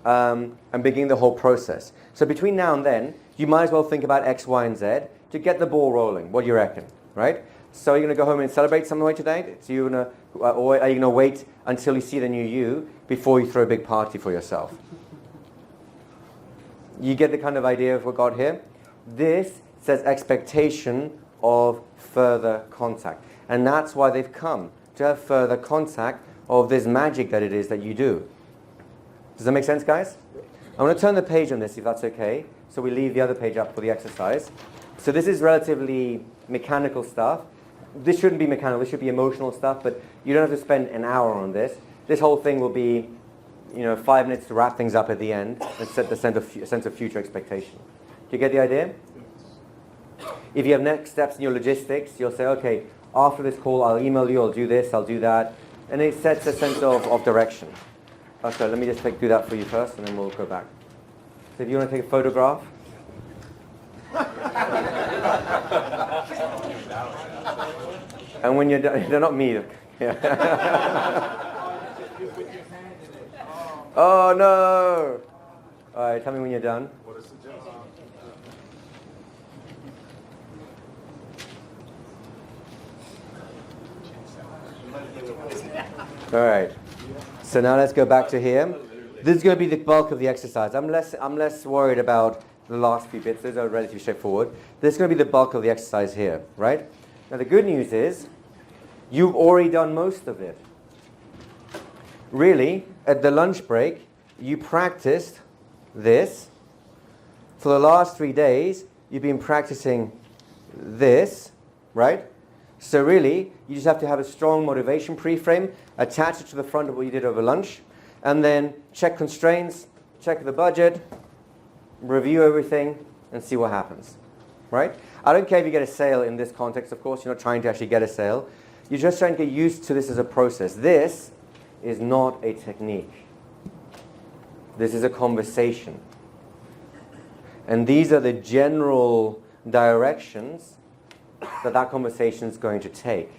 and beginning the whole process. So between now and then, you might as well think about X, Y, and Z to get the ball rolling. What do you reckon? Right? So you're going to go home and celebrate some way today? So you're going to, or are you going to wait until you see the new you before you throw a big party for yourself? You get the kind of idea of what got here? This says expectation of further contact. And that's why they've come, to have further contact of this magic that it is that you do. Does that make sense, guys? I'm going to turn the page on this, if that's okay. So we leave the other page up for the exercise. So this is relatively mechanical stuff. This shouldn't be mechanical, this should be emotional stuff, but you don't have to spend an hour on this. This whole thing will be 5 minutes to wrap things up at the end and set the sense of future expectation. Do you get the idea? If you have next steps in your logistics, you'll say, okay, after this call, I'll email you, I'll do this, I'll do that. And it sets a sense of direction. Okay, let me just do that for you first, and then we'll go back. So if you want to take a photograph. And when you're done, they're not me. Oh no! All right, tell me when you're done. All right. So now let's go back to here. This is going to be the bulk of the exercise. I'm less worried about the last few bits. Those are relatively straightforward. This is going to be the bulk of the exercise here, right? Now the good news is you've already done most of it. Really, at the lunch break, you practiced this. For the last 3 days, you've been practicing this, right? So really, you just have to have a strong motivation pre-frame, attach it to the front of what you did over lunch, and then check constraints, check the budget, review everything, and see what happens, right? I don't care if you get a sale in this context, of course. You're not trying to actually get a sale. You're just trying to get used to this as a process. This is not a technique. This is a conversation. And these are the general directions that conversation is going to take.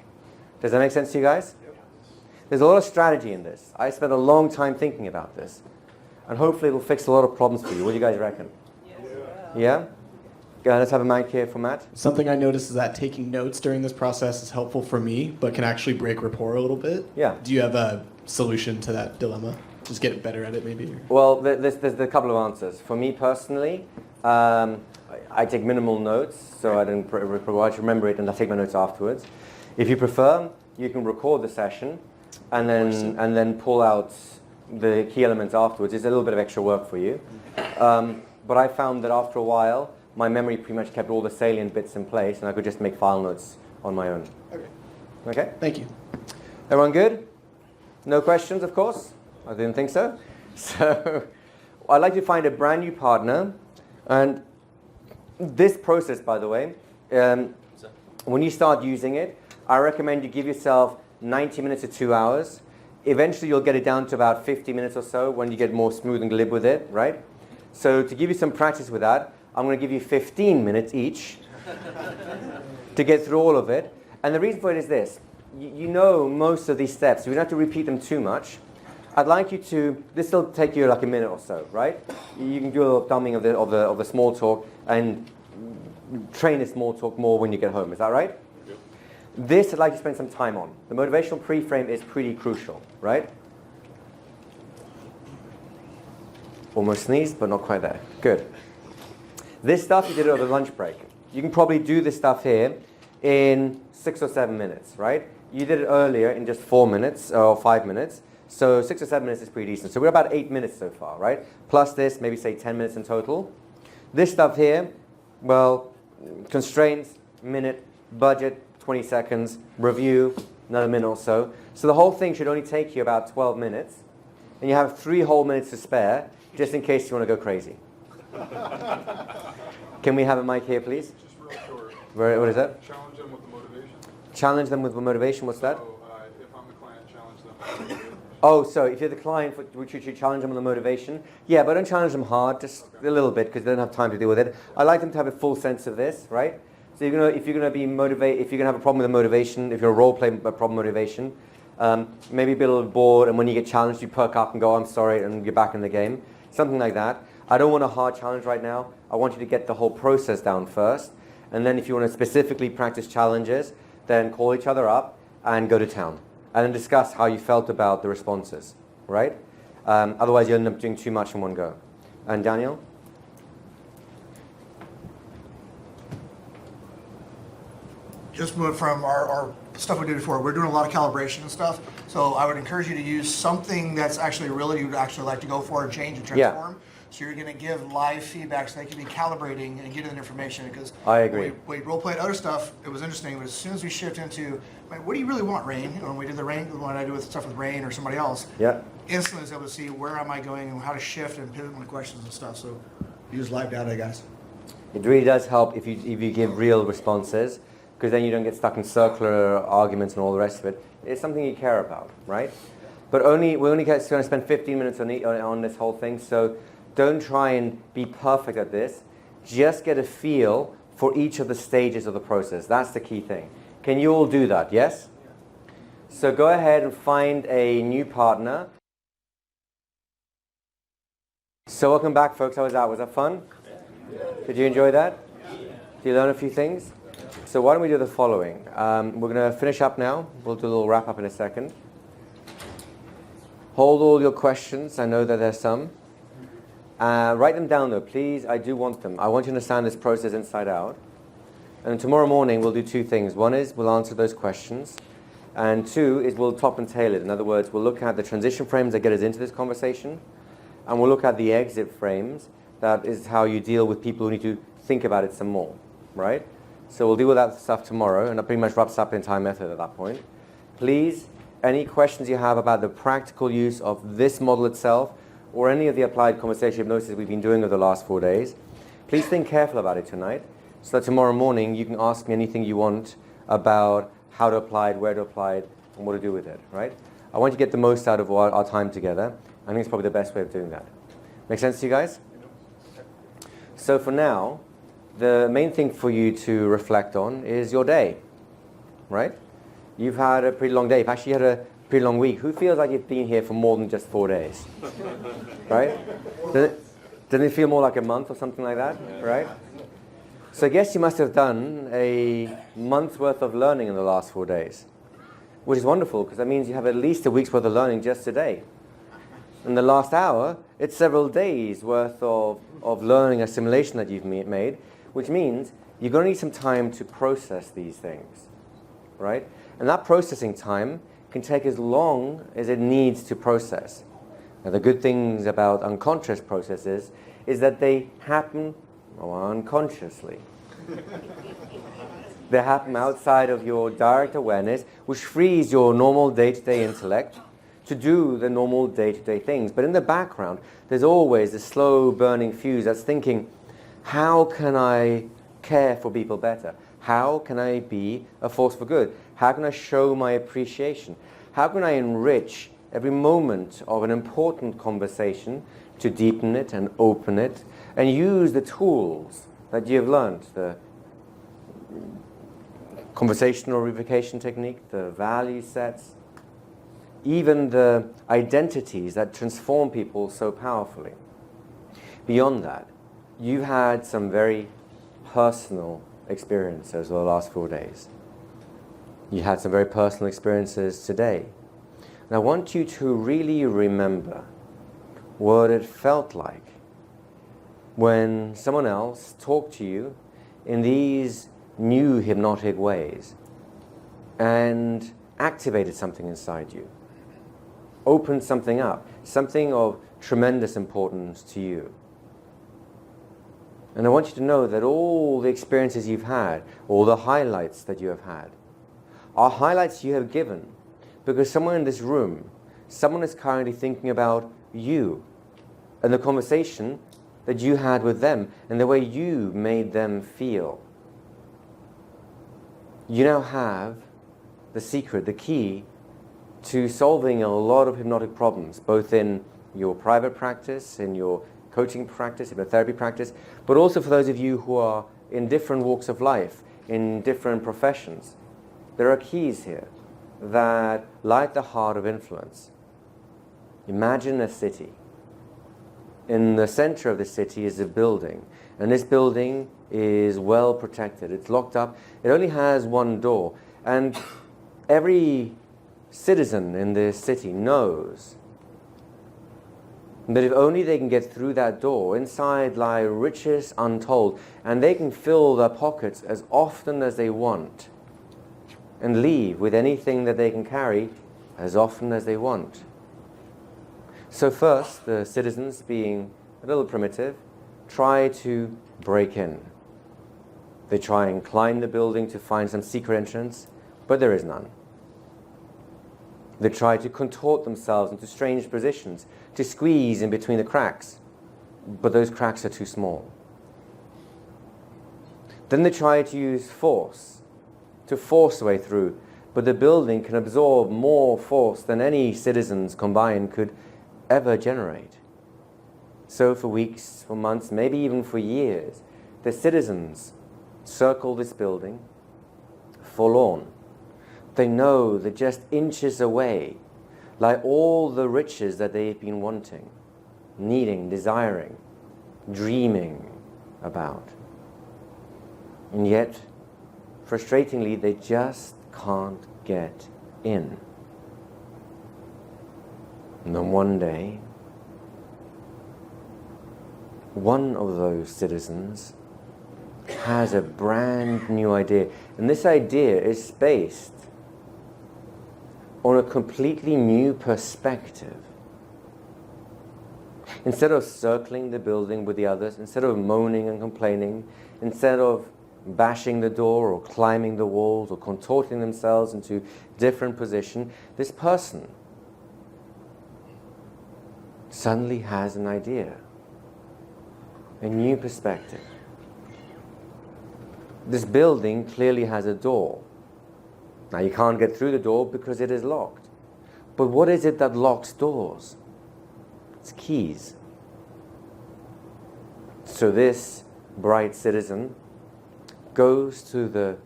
Does that make sense to you guys? There's a lot of strategy in this. I spent a long time thinking about this. And hopefully it'll fix a lot of problems for you. What do you guys reckon? Yeah? Let's have a mic here for Matt. Something I noticed is that taking notes during this process is helpful for me, but can actually break rapport a little bit. Yeah. Do you have a solution to that dilemma? Just get better at it, maybe? Well, there's a couple of answers. For me personally, I take minimal notes, so I don't remember it, and I take my notes afterwards. If you prefer, you can record the session, and then pull out the key elements afterwards. It's a little bit of extra work for you. But I found that after a while, my memory pretty much kept all the salient bits in place, and I could just make file notes on my own. Okay. Okay? Thank you. Everyone good? No questions, of course? I didn't think so. So I'd like to find a brand new partner. And this process, by the way, when you start using it, I recommend you give yourself 90 minutes to 2 hours. Eventually, you'll get it down to about 50 minutes or so when you get more smooth and glib with it, right? So to give you some practice with that, I'm going to give you 15 minutes each to get through all of it. And the reason for it is this. You know most of these steps. You don't have to repeat them too much. I'd like you to, this will take you like a minute or so, right? You can do a little thumbing of the small talk and train the small talk more when you get home. Is that right? Yep. This I'd like you to spend some time on. The motivational pre-frame is pretty crucial, right? Almost sneezed, but not quite there. Good. This stuff you did over the lunch break. You can probably do this stuff here in 6 or 7 minutes, right? You did it earlier in just 4 minutes or 5 minutes. So 6 or 7 minutes is pretty decent. So we're about 8 minutes so far, right? Plus this, maybe say 10 minutes in total. This stuff here, well, constraints, minute, budget, 20 seconds, review, another minute or so. So the whole thing should only take you about 12 minutes. And you have 3 whole minutes to spare, just in case you want to go crazy. Can we have a mic here, please? Just real short. What is that? Challenge them with the motivation. Challenge them with the motivation. What's that? So if I'm the client, challenge them with the motivation. Oh, so if you're the client, would you challenge them on the motivation? Yeah, but don't challenge them hard, just a little bit, because they don't have time to deal with it. I like them to have a full sense of this, right? So if you're gonna be motivated, if you're gonna have a problem with the motivation, if you're a role play problem motivation, maybe be a little bored, and when you get challenged, you perk up and go, "I'm sorry," and you're back in the game. Something like that. I don't want a hard challenge right now. I want you to get the whole process down first, and then if you want to specifically practice challenges, then call each other up and go to town. And then discuss how you felt about the responses, right? Otherwise, you'll end up doing too much in one go. And Daniel? Just moved from our stuff we did before. We're doing a lot of calibration and stuff. So I would encourage you to use something that's actually really you would actually like to go for and change and transform. Yeah. So you're going to give live feedback so they can be calibrating and getting the information. Because I agree. When we role played other stuff, it was interesting. But as soon as we shift into, like, what do you really want, Rain? When we did the Rain, when I do with stuff with Rain or somebody else, instantly was able to see where am I going and how to shift and pivot my questions and stuff. So use live data, guys. It really does help if you give real responses, because then you don't get stuck in circular arguments and all the rest of it. It's something you care about, right? But we're only going to spend 15 minutes on this whole thing, so don't try and be perfect at this. Just get a feel for each of the stages of the process. That's the key thing. Can you all do that, yes? So go ahead and find a new partner. So welcome back, folks. How was that? Was that fun? Did you enjoy that? Did you learn a few things? So why don't we do the following? We're going to finish up now. We'll do a little wrap up in a second. Hold all your questions. I know that there's some. Write them down, though, please. I do want them. I want you to understand this process inside out. And tomorrow morning, we'll do two things. One is we'll answer those questions. And two is we'll top and tail it. In other words, we'll look at the transition frames that get us into this conversation. And we'll look at the exit frames. That is how you deal with people who need to think about it some more, right? So we'll deal with that stuff tomorrow. And that pretty much wraps up the entire method at that point. Please, any questions you have about the practical use of this model itself, or any of the applied conversation hypnosis we've been doing over the last 4 days, please think careful about it tonight, so that tomorrow morning you can ask me anything you want about how to apply it, where to apply it, and what to do with it, right? I want you to get the most out of our time together. I think it's probably the best way of doing that. Make sense to you guys? So for now, the main thing for you to reflect on is your day, right? You've had a pretty long day. You've actually had a pretty long week. Who feels like you've been here for more than just 4 days? Right? Doesn't it feel more like a month or something like that? Right? So I guess you must have done a month's worth of learning in the last 4 days, which is wonderful because that means you have at least a week's worth of learning just today. In the last hour, it's several days worth of learning assimilation that you've made, which means you're going to need some time to process these things, right? And that processing time can take as long as it needs to process. Now, the good things about unconscious processes is that they happen unconsciously. They happen outside of your direct awareness, which frees your normal day-to-day intellect to do the normal day-to-day things. But in the background, there's always a slow burning fuse that's thinking, how can I care for people better? How can I be a force for good? How can I show my appreciation? How can I enrich every moment of an important conversation to deepen it and open it and use the tools that you've learned, the conversational revocation technique, the value sets, even the identities that transform people so powerfully. Beyond that, you've had some very personal experiences over the last 4 days. You had some very personal experiences today. And I want you to really remember what it felt like when someone else talked to you in these new hypnotic ways and activated something inside you, opened something up, something of tremendous importance to you. And I want you to know that all the experiences you've had, all the highlights that you have had, are highlights you have given because someone in this room, someone is currently thinking about you and the conversation that you had with them and the way you made them feel. You now have the secret, the key to solving a lot of hypnotic problems, both in your private practice, in your coaching practice, hypnotherapy practice, but also for those of you who are in different walks of life, in different professions. There are keys here that light the heart of influence. Imagine a city. In the center of the city is a building, and this building is well protected. It's locked up. It only has one door, and every citizen in this city knows that if only they can get through that door, inside lie riches untold, and they can fill their pockets as often as they want and leave with anything that they can carry as often as they want. So first, the citizens, being a little primitive, try to break in. They try and climb the building to find some secret entrance, but there is none. They try to contort themselves into strange positions, to squeeze in between the cracks, but those cracks are too small. Then they try to use force, to force their way through, but the building can absorb more force than any citizens combined could ever generate. So for weeks, for months, maybe even for years, the citizens circle this building, forlorn. They know that just inches away lie all the riches that they've been wanting. needing, desiring, dreaming about. And yet, frustratingly, they just can't get in. And then one day, one of those citizens has a brand new idea. And this idea is based on a completely new perspective. Instead of circling the building with the others, instead of moaning and complaining, instead of bashing the door or climbing the walls or contorting themselves into different positions, this person suddenly has an idea, a new perspective. This building clearly has a door. Now you can't get through the door because it is locked. But what is it that locks doors? It's keys. So this bright citizen goes to the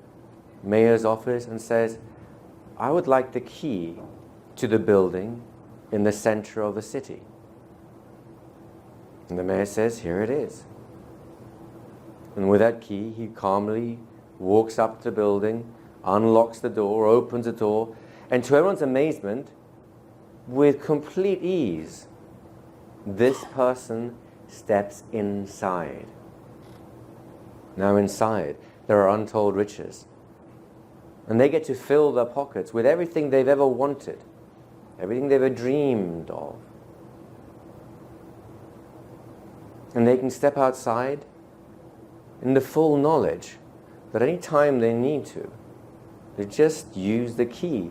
mayor's office and says, I would like the key to the building in the center of the city. And the mayor says, here it is. And with that key, he calmly walks up to the building, unlocks the door, opens the door, and to everyone's amazement, with complete ease, this person steps inside. Now inside, there are untold riches. And they get to fill their pockets with everything they've ever wanted, everything they've ever dreamed of. And they can step outside in the full knowledge that any time they need to, they just use the key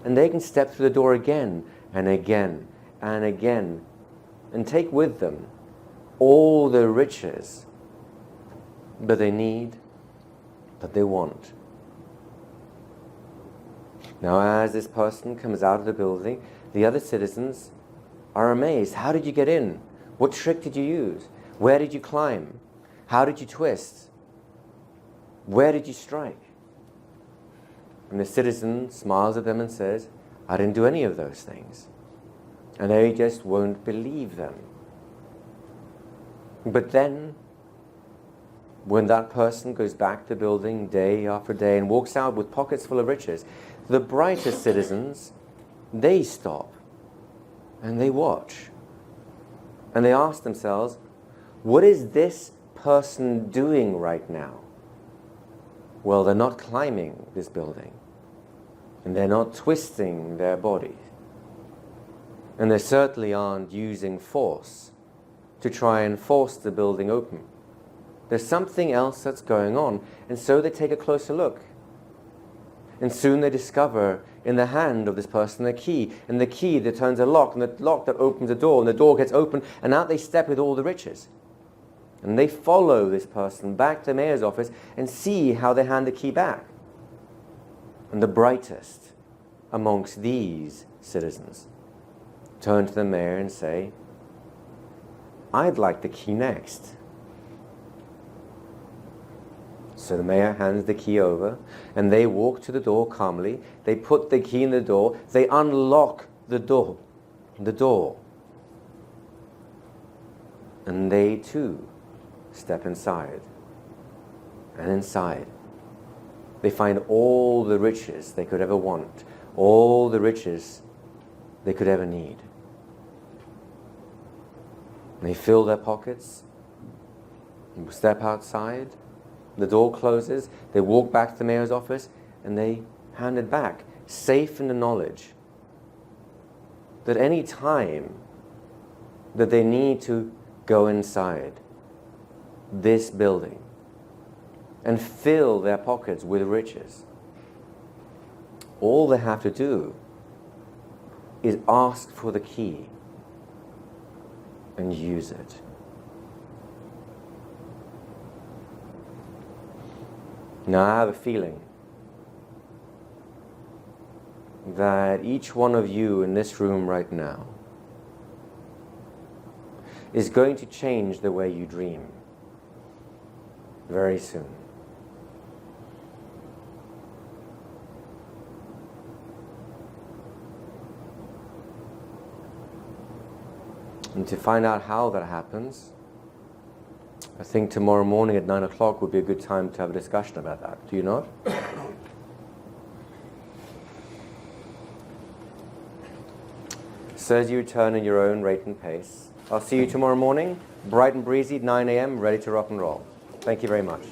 and they can step through the door again and again and again and take with them all the riches that they need, that they want. Now, as this person comes out of the building, the other citizens are amazed. How did you get in? What trick did you use? Where did you climb? How did you twist? Where did you strike? And the citizen smiles at them and says, I didn't do any of those things. And they just won't believe them. But then, when that person goes back to the building day after day and walks out with pockets full of riches, the brightest citizens, they stop and they watch. And they ask themselves, what is this person doing right now? Well, they're not climbing this building. And they're not twisting their bodies. And they certainly aren't using force to try and force the building open. There's something else that's going on. And so they take a closer look. And soon they discover in the hand of this person a key. And the key that turns a lock, and the lock that opens a door, and the door gets open, and out they step with all the riches. And they follow this person back to the mayor's office and see how they hand the key back. And the brightest amongst these citizens turn to the mayor and say, I'd like the key next. So the mayor hands the key over, and they walk to the door calmly. They put the key in the door. They unlock the door. And they too step inside. And inside, they find all the riches they could ever want, all the riches they could ever need. They fill their pockets, step outside, the door closes, they walk back to the mayor's office, and they hand it back, safe in the knowledge that any time that they need to go inside this building and fill their pockets with riches, all they have to do is ask for the key and use it. Now I have a feeling that each one of you in this room right now is going to change the way you dream very soon. And to find out how that happens, I think tomorrow morning at 9 o'clock would be a good time to have a discussion about that. Do you not? So as you return in your own rate and pace, I'll see you tomorrow morning, bright and breezy, 9 a.m., ready to rock and roll. Thank you very much.